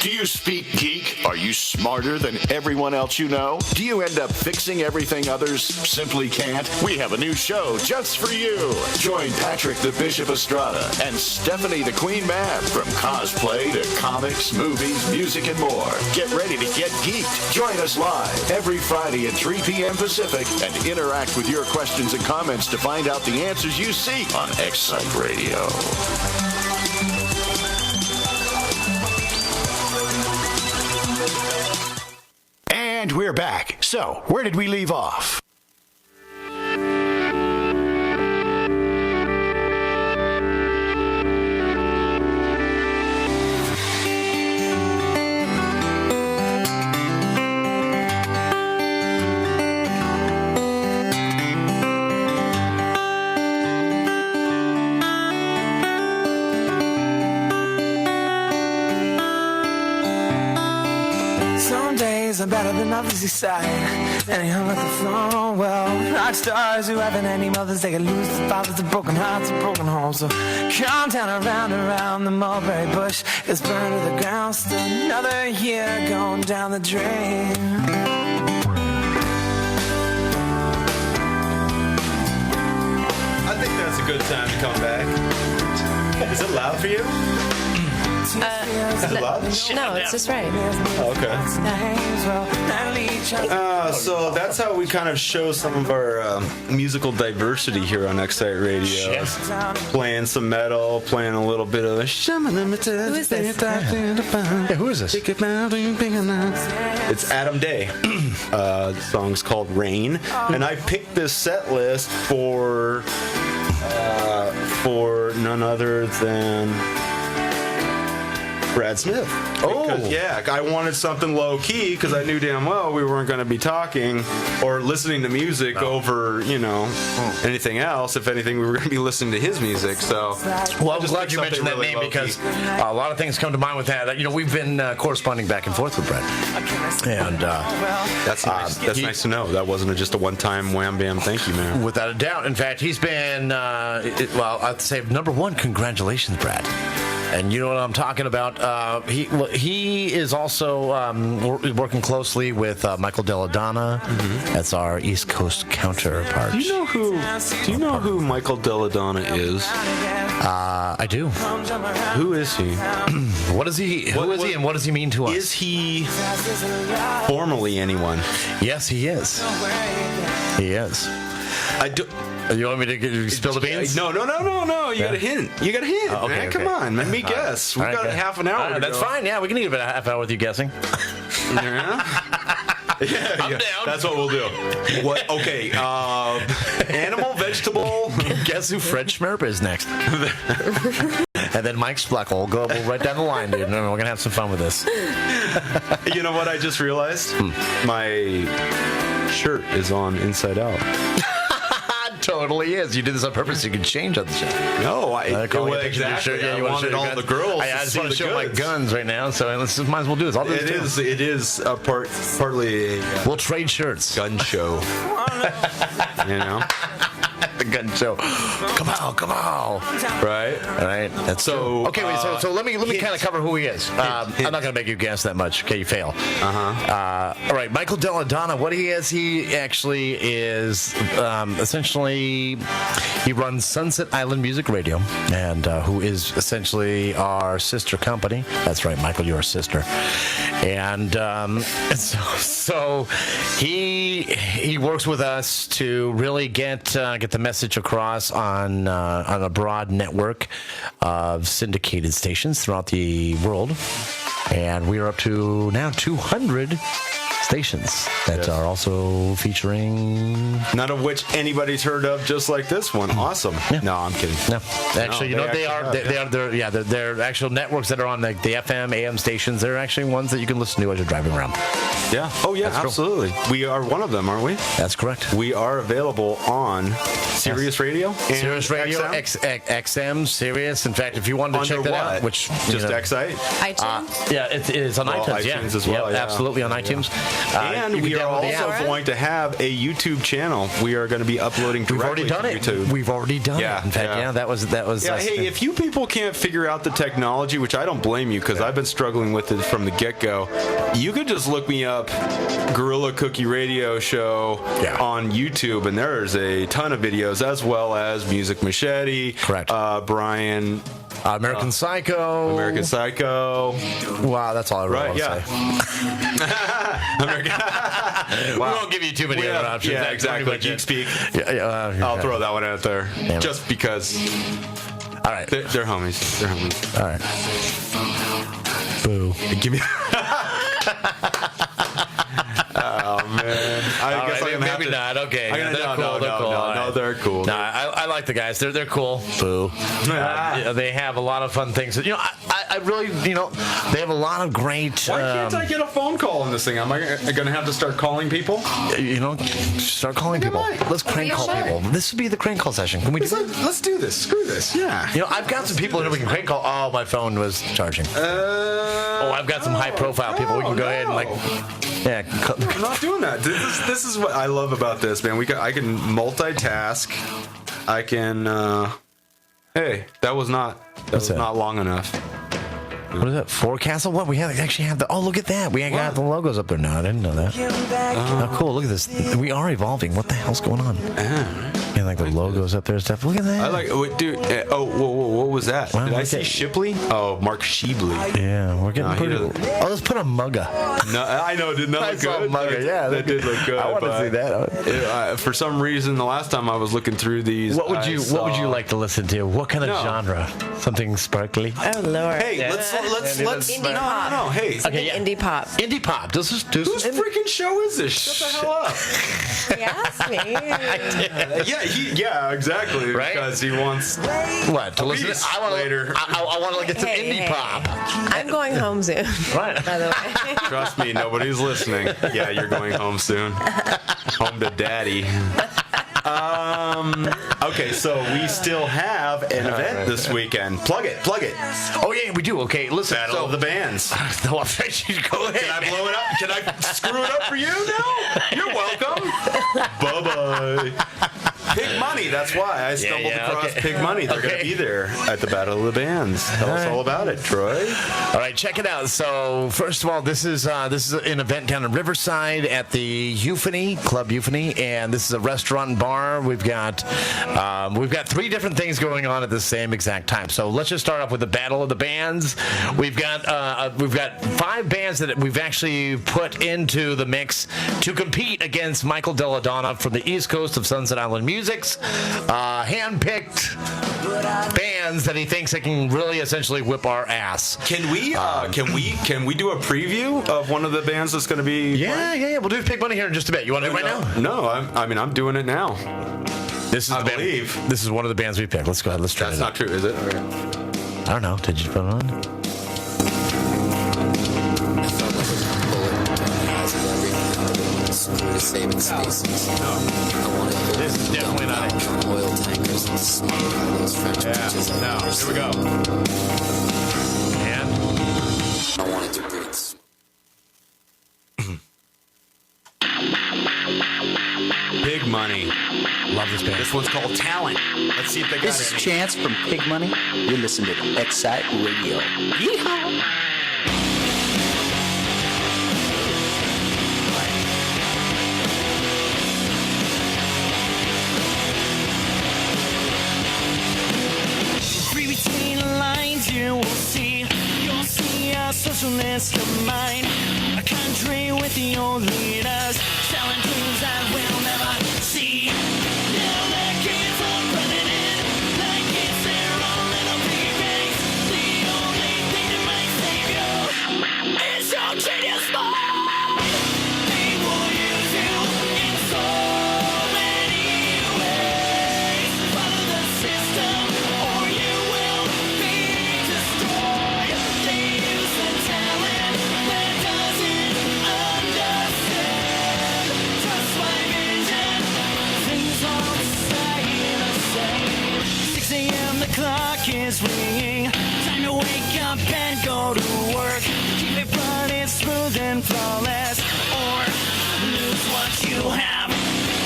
Do you speak geek? Are you smarter than everyone else you know? Do you end up fixing everything others simply can't? We have a new show just for you. Join Patrick the Bishop Estrada and Stephanie the Queen Mab from cosplay to comics, movies, music, and more. Get ready to get geeked. Join us live every Friday at 3 p.m. Pacific and interact with your questions and comments to find out the answers you seek on Excite Radio. And we're back. So, where did we leave off? Are better than others, you say. And young at the floor, well, rock stars who haven't any mothers, they can lose the fathers of broken hearts and broken homes. So calm down around the mulberry bush is burned to the ground. Still another year going down the drain. I think that's a good time to come back. Is it loud for you? Is it loud? No, it's just right. Oh, okay. So that's how we kind of show some of our musical diversity here on Excite Radio. Yes. Playing some metal, playing a little bit of... Who is this? Yeah, who is this? It's Adam Day. The song's called Rain. And I picked this set list for none other than... Brad Smith. Because, yeah, I wanted something low key because I knew damn well we weren't going to be talking or listening to music over, anything else. If anything, we were going to be listening to his music. So, well, I'm glad you mentioned that name because a lot of things come to mind with that. We've been corresponding back and forth with Brad, and that's nice. That's nice to know. That wasn't just a one-time wham bam. Thank you, man. Without a doubt. In fact, he's been I'd say number one. Congratulations, Brad. And you know what I'm talking about. He is also working closely with Michael Delladonna. That's our East Coast counterpart. Do you know who Michael Delladonna is? I do. Who is he? What is he? Who is he, and what does he mean to us? Is he formally anyone? Yes, he is. He is. I do. You want me to spill the beans? No. You got a hint. Okay, man. Come on. Let me guess. We've got half an hour. That's fine. Yeah, we can eat about a half hour with you guessing. Yeah, I'm down. That's what we'll do. What? Okay. Animal, vegetable. Guess who Fred Schmerp is next? And then Mike Spluckle. We'll go right down the line, dude. We're going to have some fun with this. You know what I just realized? My shirt is on inside out. Totally is. You did this on purpose so you could change on the show. No, exactly. I wanted all the girls. I just want to show my guns right now, so might as well do this. It is partly a we'll trade shirts. Gun show. You know, the gun show. Come on. Right. All right. That's so. Okay, wait. So let me kind of cover who he is. I'm not going to make you guess that much. Okay, you fail. All right, Michael Delladonna. What he is, he actually is essentially he runs Sunset Island Music Radio, and who is essentially our sister company. That's right, Michael, you're a sister. And so he works with us to really get the message across on a broad network of syndicated stations throughout the world, and we are up to now 200 stations that are also featuring, none of which anybody's heard of, just like this one. Awesome. Yeah. No, I'm kidding. No, actually, they're actual networks that are on the FM, AM stations. They're actually ones that you can listen to as you're driving around. Yeah. Oh, yeah, absolutely. Cool. We are one of them, aren't we? That's correct. We are available on Sirius Radio, Sirius Radio, XM, Sirius. In fact, if you wanted to check that out, which just XI, iTunes. Yeah, it is on iTunes. iTunes as well. Yeah, absolutely on iTunes. And we are also going to have a YouTube channel. We are going to be uploading directly to YouTube. We've already done it. In fact, that was. Yeah, hey, if you people can't figure out the technology, which I don't blame you because I've been struggling with it from the get-go, you could just look me up, Gorilla Cookie Radio Show on YouTube, and there's a ton of videos as well as Music Machete. Correct. Brian. American Psycho. Wow, that's all I really want to say. We won't give you too many other options. Yeah, exactly. Geek Speak. I'll throw that one out there just because. All right. They're homies. All right. Boo. Give me. Oh man! I guess maybe not. Okay, no, they're cool. No, I like the guys. They're cool. Boo. They have a lot of fun things. You know, I really, they have a lot of great. Why can't I get a phone call on this thing? Am I going to have to start calling people? Start calling people. Let's crank call people. This would be the crank call session. Can we do that? Let's do this. Screw this. Yeah. I've got some people that we can crank call. Oh, my phone was charging. I've got some high profile people. We can go ahead and I'm not doing that. This is what I love about this, man. I can multitask. I can. Hey, that was not long enough. What is that? Forecastle? What? We actually have the. Oh, look at that. We got the logos up there now. I didn't know that. Oh, cool. Look at this. We are evolving. What the hell's going on? And like the logos up there and stuff. Look at that. I like, dude. What was that? Did I say Shipley? Oh, Mark Shibley. Yeah, we're getting pretty. Let's put a Mugga. No, I know. Did not look good. Mugga. Yeah, that did look good. I want to see that. For some reason, the last time I was looking through these, what would you like to listen to? What kind of genre? Something sparkly. Oh Lord. Hey, let's indie pop. No. Hey, indie pop. Indie pop. Whose freaking show is this? Shut the hell up. He asked me. Yeah, exactly. Right? Because he wants what to listen. I want to get some indie pop. I'm going home soon. Right. By the way. Trust me, nobody's listening. Yeah, you're going home soon. Home to daddy. Okay, so we still have an event this weekend. Plug it. Oh yeah, we do. Okay, listen. Battle of the Bands. Go ahead. Can I blow it up? Can I screw it up for you? No. You're welcome. Bye-bye. Pig Money. That's why I stumbled across Pig Money. They're going to be there at the Battle of the Bands. Tell us all about it, Troy. All right, check it out. So first of all, this is an event down in Riverside at the Euphony Club Euphony, and this is a restaurant and bar. We've got 3 different things going on at the same exact time. So let's just start off with the Battle of the Bands. We've got 5 bands that we've actually put into the mix to compete against Michael Deladonna from the East Coast of Sunset Island Music's hand-picked bands that he thinks that can really essentially whip our ass. Can we do a preview of one of the bands that's going to be? Yeah. We'll do Pig Money here in just a bit. You want to do it right now? No, I'm doing it now. This is I the believe. band. This is one of the bands we picked. Let's go ahead. Let's try That's it. not true, is it? Okay. I don't know. Did you put it on? Saving species. This is definitely not it. Oil tankers and smoke all those French bitches. No, here we go. And I wanted to breathe. Big Money. love this band. This one's called Talent. Let's see if they got This is any. Chance from Pig Money. You're listening to Excite Radio. Yeehaw! Read between the lines, you'll see a socialist combine. A country with the old leaders, selling dreams that we'll never see. Now their kids are running in, like it's their own little piggy banks. The only thing that might save you is your genius mind. They will use you in so many ways. Follow the system or you will be destroyed. They use the talent that doesn't understand. Trust my vision, things won't stay the same. 6 a.m. the clock is ringing. Time to wake up and go to work. Keep it running smooth and flawless, or lose what you have.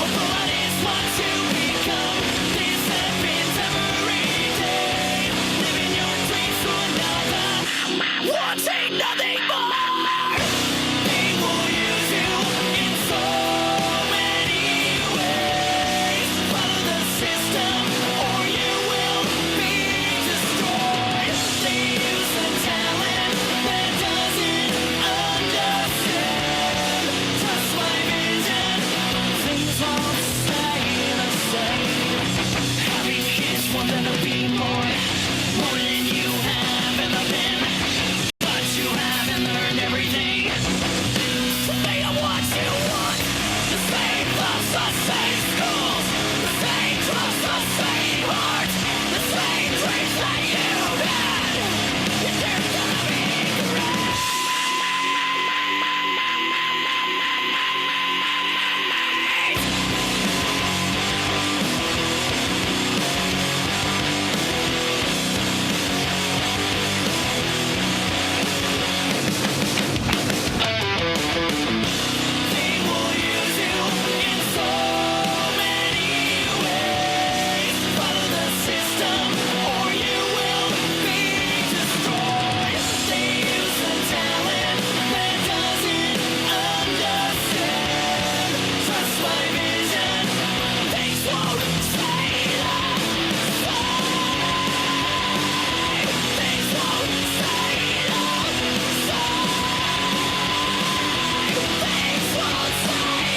Or blood is what you become. This happens every day. Living your dreams to another, wanting nothing more. They will use you in so many ways. Follow the system or you will be destroyed. They use the talent that doesn't understand. Trust my vision, things won't stay the same. Having kids want them to be more than you have ever been. But you haven't learned everything. They are what you want. The same loves, the same schools, the same trust, the same heart, the same dreams that you had. If they're gonna be correct. They will use you in so many ways. Follow the system or you will be destroyed. They use the talent that doesn't understand. Trust my vision, things won't stay the same. Things won't stay the same. Things won't stay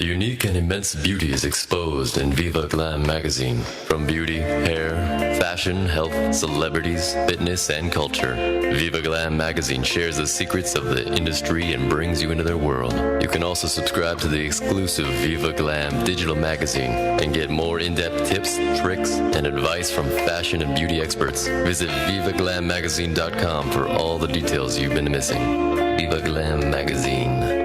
Unique and immense beauty is exposed in Viva Glam magazine. From beauty, hair, fashion, health, celebrities, fitness, and culture. Viva Glam magazine shares the secrets of the industry and brings you into their world. You can also subscribe to the exclusive Viva Glam digital magazine and get more in-depth tips, tricks, and advice from fashion and beauty experts. Visit VivaGlamMagazine.com for all the details you've been missing. Viva Glam magazine.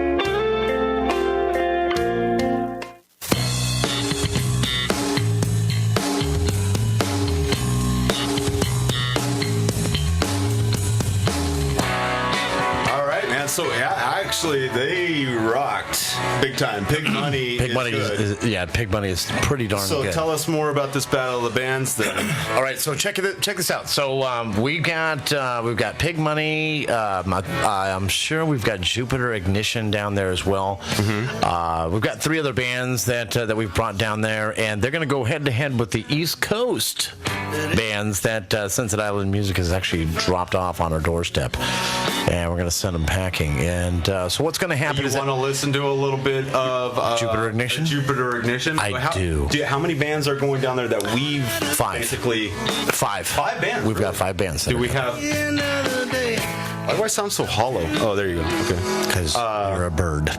All So actually, they rocked big time. Pig Money. Pig Money Pig Money is pretty darn good. So tell us more about this Battle of the Bands, then. All right, so check this out. So we've got Pig Money. I'm sure we've got Jupiter Ignition down there as well. Mm-hmm. We've got 3 other bands that we've brought down there, and they're going to go head to head with the East Coast bands that Sunset Island Music has actually dropped off on our doorstep, and we're going to send them packing. And so what's going to happen is... You want to listen to a little bit of... Jupiter Ignition? Jupiter Ignition? I do. How many bands are going down there that we've... 5. Basically... 5. 5 bands? We've got 5 bands. Do we have... Why do I sound so hollow? Oh, there you go. Okay. Because you're a bird.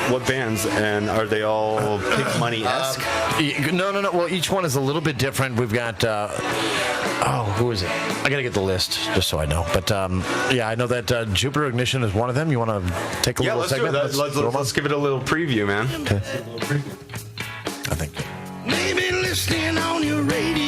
What bands, and are they all Pig Money-esque? No. Well, each one is a little bit different. We've got who is it? I gotta get the list just so I know. But I know that Jupiter Ignition is one of them. You want to take a little segment? Let's give it a little preview, man. Okay. I think. Maybe listening on your radio.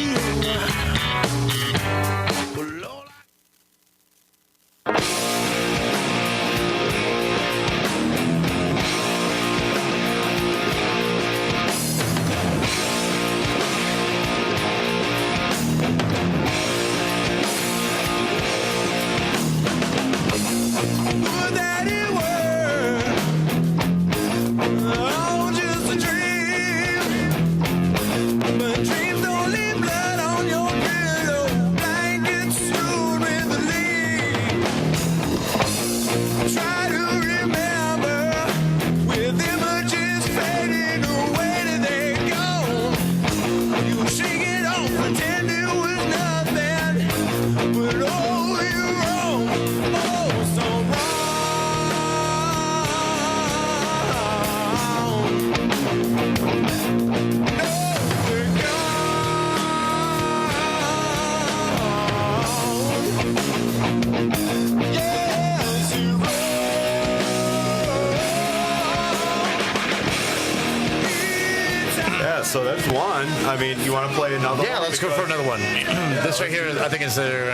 So that's one. I mean, you want to play another one? Yeah, let's go for another one. This right here, I think is their,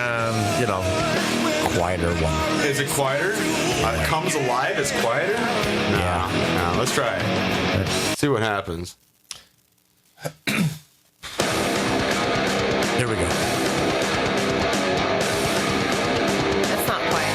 quieter one. Is it quieter? Comes Alive is quieter? No. Yeah. No, let's try it. See what happens. Here we go. That's not quiet.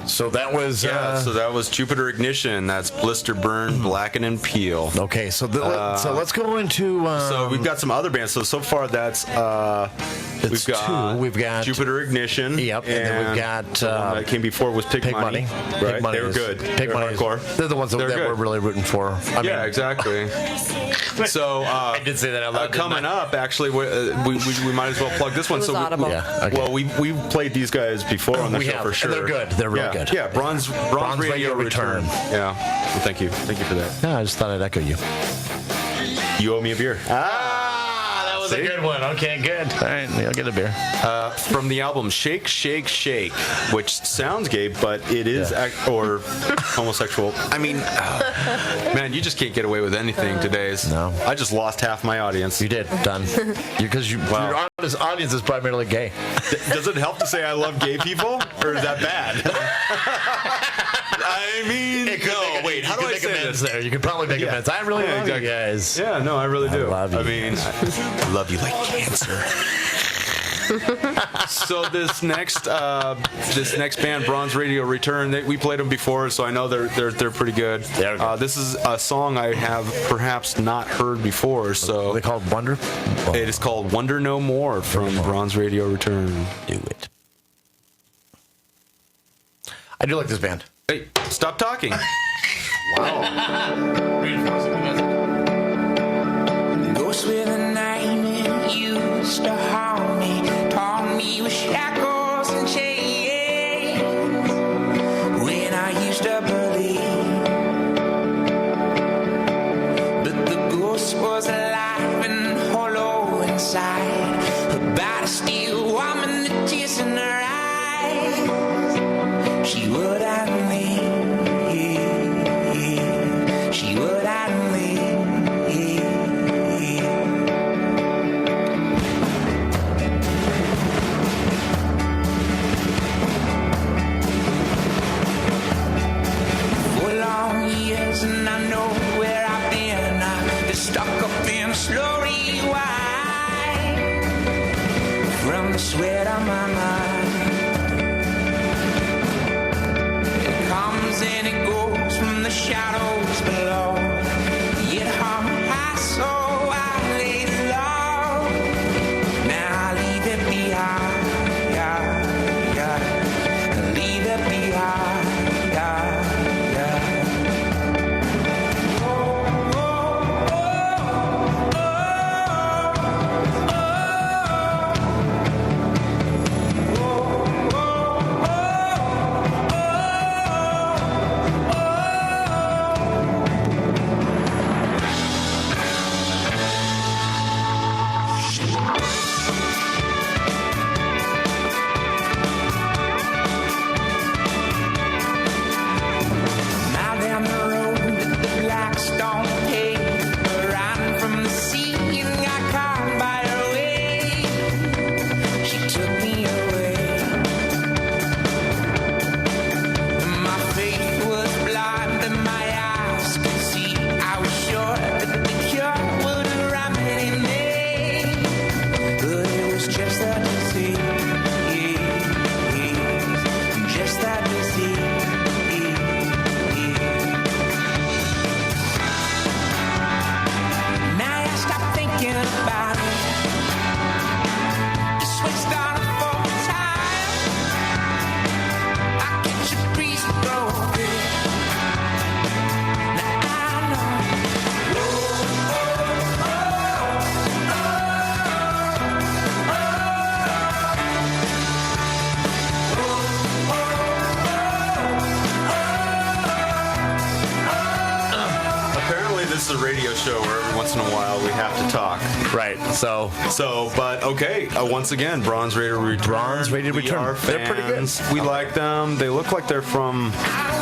So that was so that was Jupiter Ignition. That's Blister Burn, Blacken and Peel. Okay, so let's go into. So we've got some other bands. So far that's we've got Jupiter Ignition. Yep, and then we've got the one that came before was Pig Money. Right, Pig Money they were good. Pig Money hardcore. They're the ones that we're really rooting for. I mean, exactly. So I did say that out loud. Coming up, actually, we might as well plug this one. It was audible. Well, we played these guys before on the show for sure. They're good. They're real good. good. Yeah, Bronze Radio Return. Yeah. Well, thank you for that. Yeah, I just thought I'd echo you. You owe me a beer. That was a good one. Okay, good. All right, I'll get a beer. From the album Shake, Shake, Shake, which sounds gay, but it is or homosexual. I mean, man, you just can't get away with anything today. No. I just lost half my audience. You did. Done. Because your audience is primarily gay. Does it help to say I love gay people, or is that bad? I mean, wait, how do I say this? There? You can probably make amends. I really love you guys. Yeah, no, I really do. I love you. I mean, I love you like cancer. So this next band, Bronze Radio Return, we played them before, so I know they're pretty good. This is a song I have perhaps not heard before. So they called Wonder. It is called Wonder No More from Bronze Radio Return. Do it. I do like this band. Hey, stop talking. Ghost with a name and used to haunt me, taught me with shackles and chains. When I used to believe, but the ghost was alive and hollow inside. Her body still warm and the tears in her eyes. She would have me. She would have me. For long years, and I know where I've been. I've been stuck up in a slow rewind from the sweat of my mind. And it goes from the shadows below. It hung high, so I laid low. Now I leave it behind. Leave it behind. This is a radio show where every once in a while we have to talk. Right. But okay. Once again, Bronze Radio Return. Bronze Radio Return. They're pretty good. We like them. They look like they're from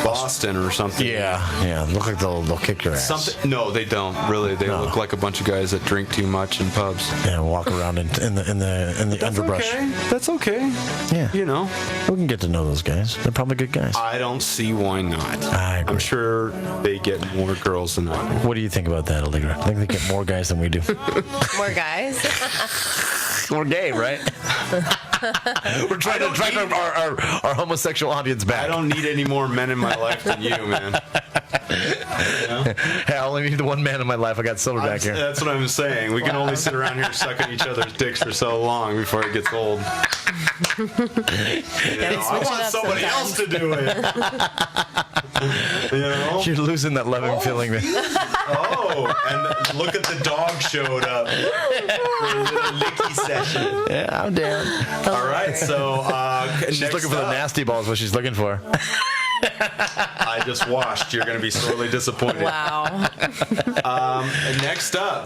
Boston or something. Yeah. Look like they'll kick your ass. No, they don't. Really, they look like a bunch of guys that drink too much in pubs. Yeah, walk around in the underbrush. Okay. That's okay. Yeah. You know, we can get to know those guys. They're probably good guys. I don't see why not. I agree. I'm sure they get more girls than I do. What do you think about that, Allegra? I think they get more guys than we do. More guys? We're gay, right? We're trying to drive our homosexual audience back. I don't need any more men in my life than you, man. You know? Hey, I only need the one man in my life. I got Silverback here. That's what I'm saying. We can only sit around here sucking each other's dicks for so long before it gets old. I want somebody else to do it. You know? You're losing that loving feeling, man. Oh, and look at the dog showed up for a little licky session. Yeah, I'm down. All right, so she's looking for the nasty balls. What she's looking for. I just washed. You're going to be sorely disappointed. Wow. Next up,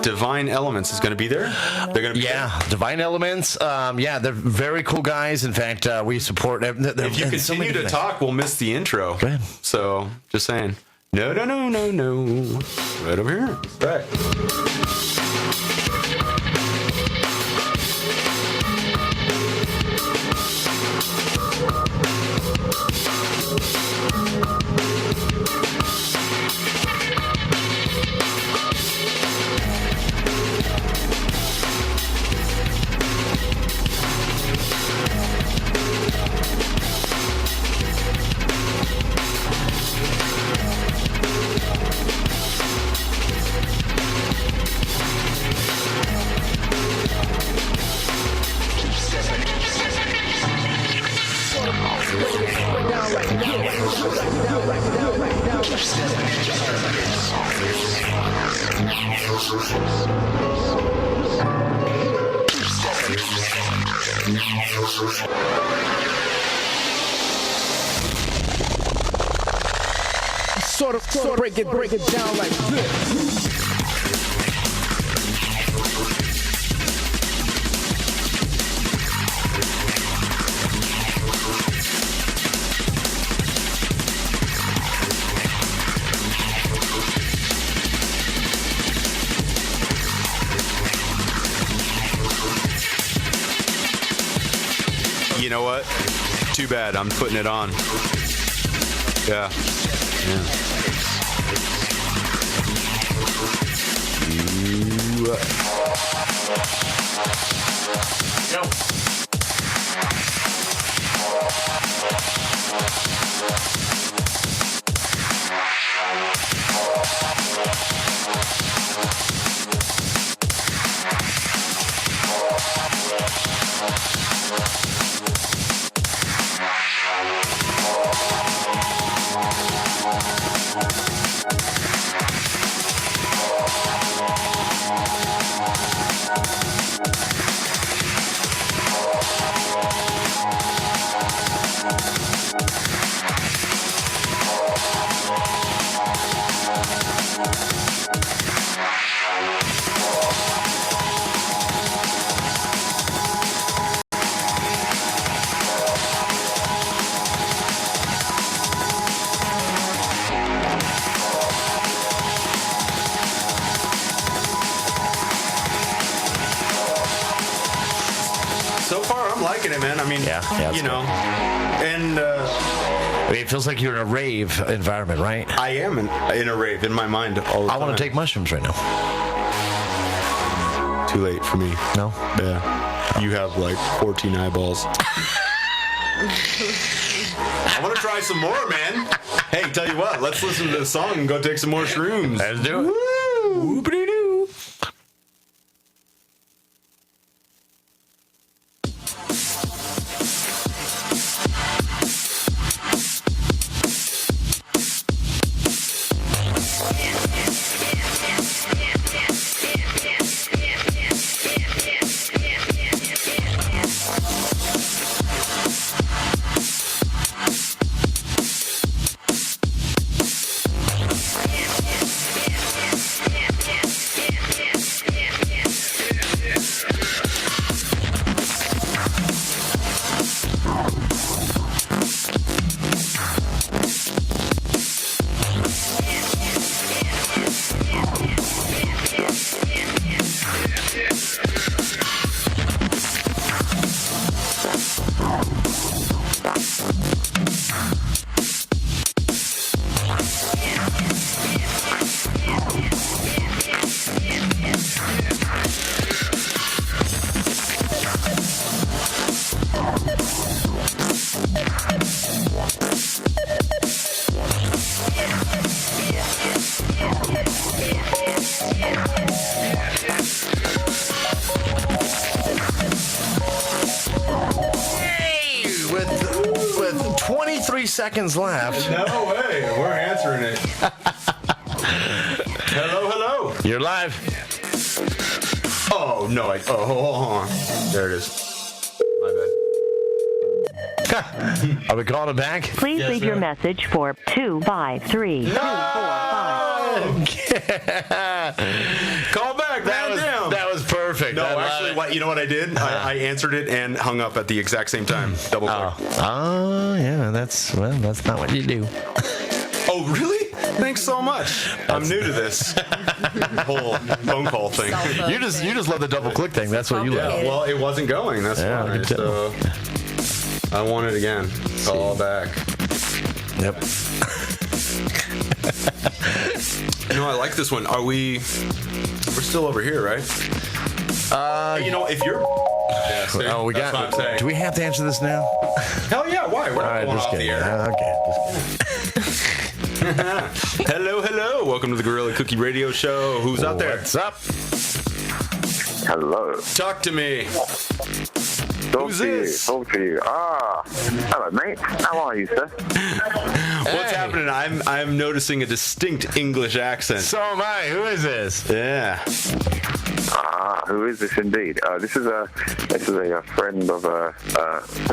Divine Elements is going to be there. They're going to be there. Divine Elements. They're very cool guys. In fact, we support. If you continue to talk, we'll miss the intro. Go ahead. So, just saying. No. Right over here. Right. Sort of break it down like this. You know what? Too bad. I'm putting it on. Yeah. So far, I'm liking it, man. I mean, you know, and I mean, it feels like you're in a rave environment, right? I am in a rave in my mind all the time. I want to take mushrooms right now. Too late for me. No? Yeah. You have like 14 eyeballs. I want to try some more, man. Hey, tell you what, let's listen to this song and go take some more shrooms. Let's do it. Woo! Whoopity-doo. With 23 seconds left. No way. We're answering it. Hello. You're live. Oh, no. Hold on. There it is. My bad. Are we calling him back? Please leave your message for 253-245. Call back, man. That was perfect. No, actually, you know what I did? I answered it and hung up at the exact same time. Double click. Oh, yeah. That's not what you do. Oh, really? Thanks so much. I'm new to this whole phone call thing. You just love the double click thing. That's what you love. Yeah, well, it wasn't going. That's why. So I want it again. Call back. Yep. I like this one. We're still over here, right? Hey, if you're... Yeah, see, oh, we got... That's what I'm saying. Do we have to answer this now? Hell yeah, why? We're not going off the air. Okay. Hello. Welcome to the Gorilla Cookie Radio Show. Who's out there? What's up? Hello. Talk to me. Who's this? Talk to you. Hello, mate. How are you, sir? What's happening? I'm noticing a distinct English accent. So am I. Who is this? Yeah. Who is this indeed? This is a friend of the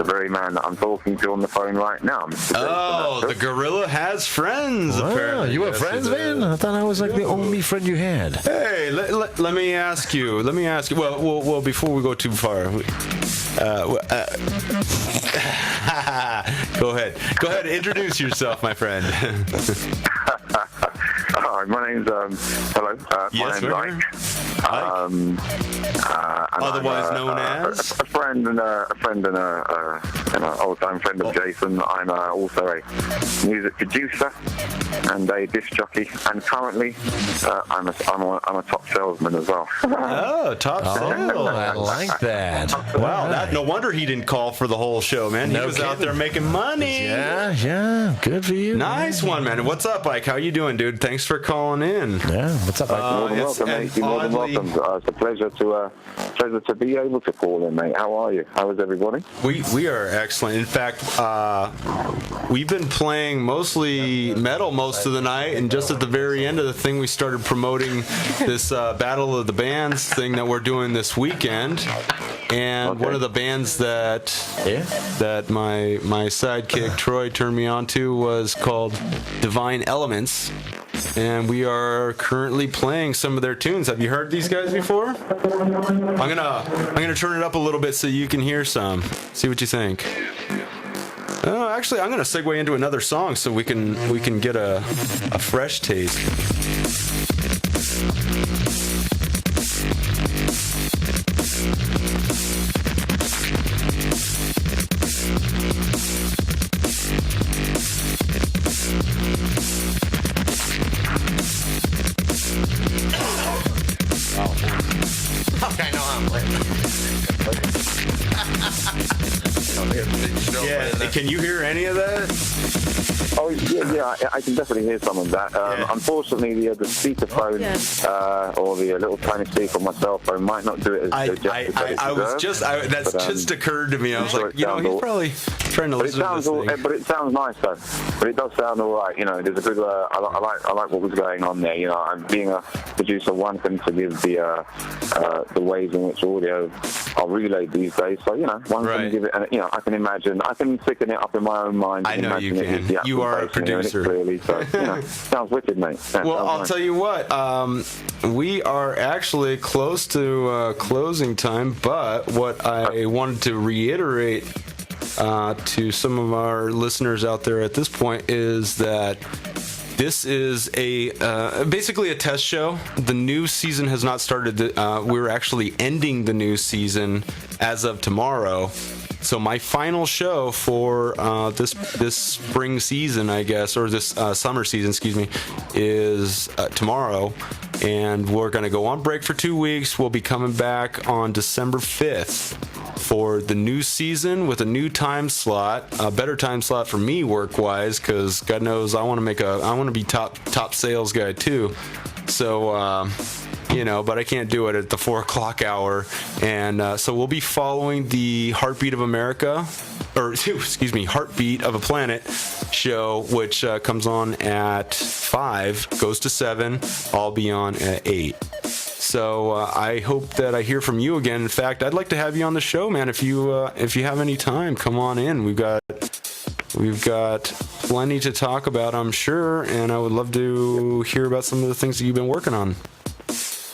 very man that I'm talking to on the phone right now. Oh, the gorilla has friends. Apparently, you have friends, man? I thought I was like the only friend you had. Hey, let me ask you. Well, before we go too far. Go ahead. Introduce yourself, my friend. Hi, my name's hello. Yes, my name's Ike. Otherwise known as a friend and an old-time friend of Jason. I'm also a music producer and a disc jockey, and currently I'm a top salesman as well. Oh, top salesman! I like that. Wow, no wonder he didn't call for the whole show, man. He was out there making money. Yeah, good for you. Nice one, man. What's up, Ike? How you doing, dude? Thanks for calling in. Yeah, what's up, Ike? You're more than welcome, mate. You're more than welcome. It's a pleasure to be able to call in, mate. How are you? How is everybody? We are excellent. In fact, we've been playing mostly metal most of the night, and just at the very end of the thing, we started promoting this Battle of the Bands thing that we're doing this weekend. And one of the bands that my sidekick Troy turned me on to was called Divine Elements. And we are currently playing some of their tunes. Have you heard these guys before? I'm gonna turn it up a little bit so you can hear some. See what you think. Actually, I'm gonna segue into another song so we can get a fresh taste. Okay, no, I'm Yeah, can you hear any of that? Oh, yeah, I can definitely hear some of that. Unfortunately, the speakerphone or the little tiny speaker on my cell phone might not do it as justice that's just occurred to me. I was like, he's probably trying to listen to this thing. But it sounds nice, though. But it does sound all right. There's a good. I like what was going on there. I'm being a producer. One can forgive the ways in which audio are relayed these days. So one can give it. And I can imagine. I can thicken it up in my own mind. I know you can. You are a producer. Clearly, so sounds wicked, mate. Well, I'll tell you what. We are actually close to closing time, but what I wanted to reiterate to some of our listeners out there at this point is that this is basically a test show. The new season has not started. We're actually ending the new season as of tomorrow. So my final show for this spring season, I guess, or this summer season, excuse me, is tomorrow. And we're going to go on break for 2 weeks. We'll be coming back on December 5th for the new season with a new time slot, a better time slot for me work-wise, because God knows I want to be top sales guy too. So, but I can't do it at the 4 o'clock hour. And so we'll be following the Heartbeat of America, or excuse me, Heartbeat of a Planet show, which comes on at 5, goes to 7. I'll be on at 8. So I hope that I hear from you again. In fact, I'd like to have you on the show, man. If you have any time, come on in. We've got We've got plenty to talk about, I'm sure, and I would love to hear about some of the things that you've been working on.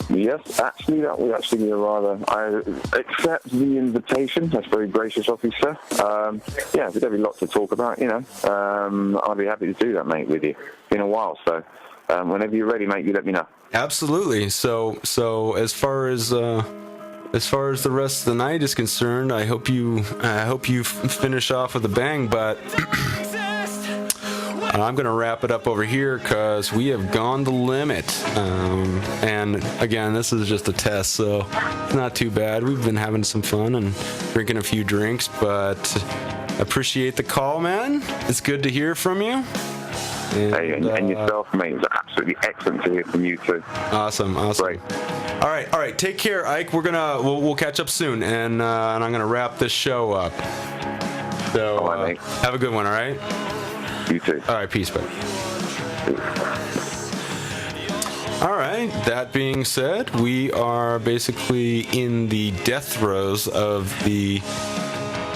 Yes, actually, that would actually be a rather... I accept the invitation. That's very gracious of you, sir. Yeah, there's a lot to talk about, you know. I'll be happy to do that, mate, with you. It's been a while, so whenever you're ready, mate, you let me know. Absolutely. So as far as the rest of the night is concerned, I hope you finish off with a bang, but I'm going to wrap it up over here because we have gone the limit. And again, this is just a test, so it's not too bad. We've been having some fun and drinking a few drinks, but appreciate the call, man. It's good to hear from you. And yourself, mate. It was absolutely excellent to hear from you too. Awesome. Great. All right. Take care, Ike. We'll catch up soon, and I'm gonna wrap this show up. So all right, mate. Have a good one. All right. You too. All right. Peace, buddy. All right. That being said, we are basically in the death throes of the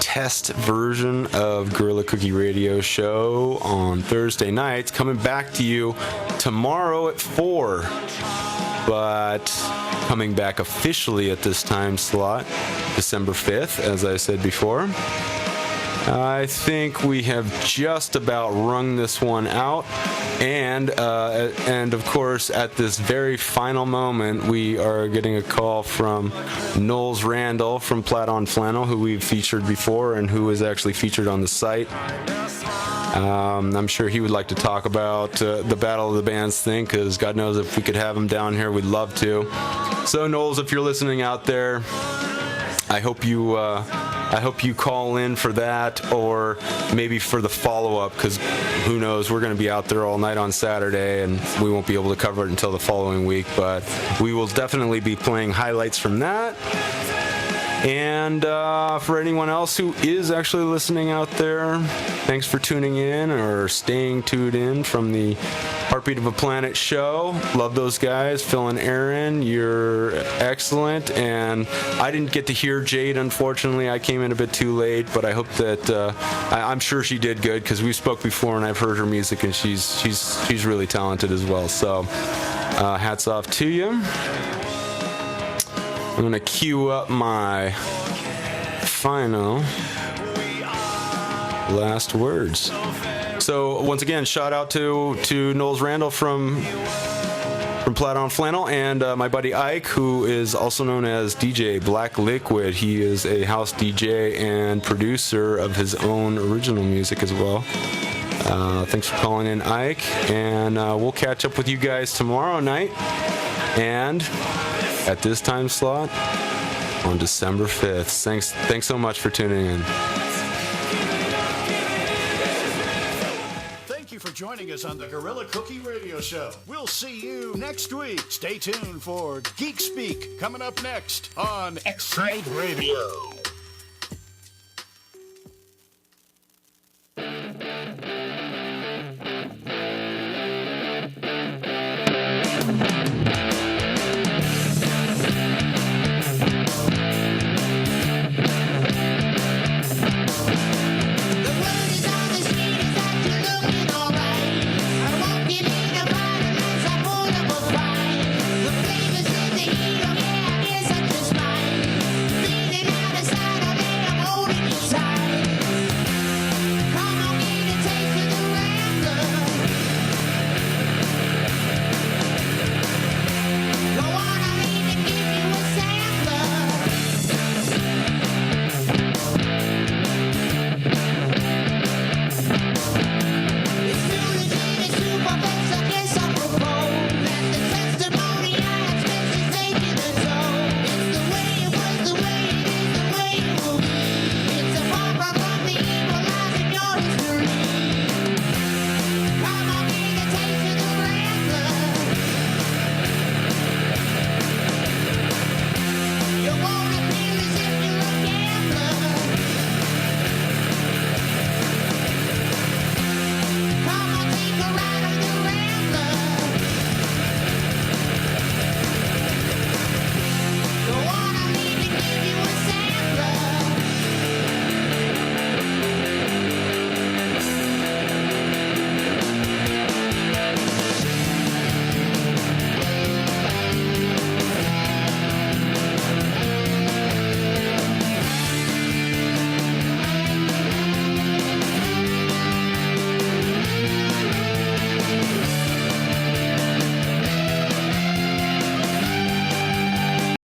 test version of Gorilla Cookie Radio Show on Thursday nights, coming back to you tomorrow at 4, but coming back officially at this time slot, December 5th, as I said before. I think we have just about wrung this one out, and of course, at this very final moment, we are getting a call from Knowles Randall from Plaid on Flannel, who we've featured before and who is actually featured on the site. I'm sure he would like to talk about the Battle of the Bands thing, because God knows if we could have him down here, we'd love to. So, Knowles, if you're listening out there, I hope you call in for that, or maybe for the follow-up, because who knows, we're going to be out there all night on Saturday, and we won't be able to cover it until the following week, but we will definitely be playing highlights from that. And for anyone else who is actually listening out there, thanks for tuning in or staying tuned in from the Heartbeat of a Planet show. Love those guys. Phil and Aaron, you're excellent. And I didn't get to hear Jade, unfortunately. I came in a bit too late, but I hope that I'm sure she did good, because we spoke before and I've heard her music, and she's really talented as well. So hats off to you. I'm going to queue up my final last words. So once again, shout out to Knowles Randall from Plaid on Flannel, and my buddy Ike, who is also known as DJ Black Liquid. He is a house DJ and producer of his own original music as well. Thanks for calling in, Ike, and we'll catch up with you guys tomorrow night, and at this time slot on December 5th. Thanks so much for tuning in. Thank you for joining us on the Gorilla Cookie Radio Show. We'll see you next week. Stay tuned for Geek Speak coming up next on Excite Radio.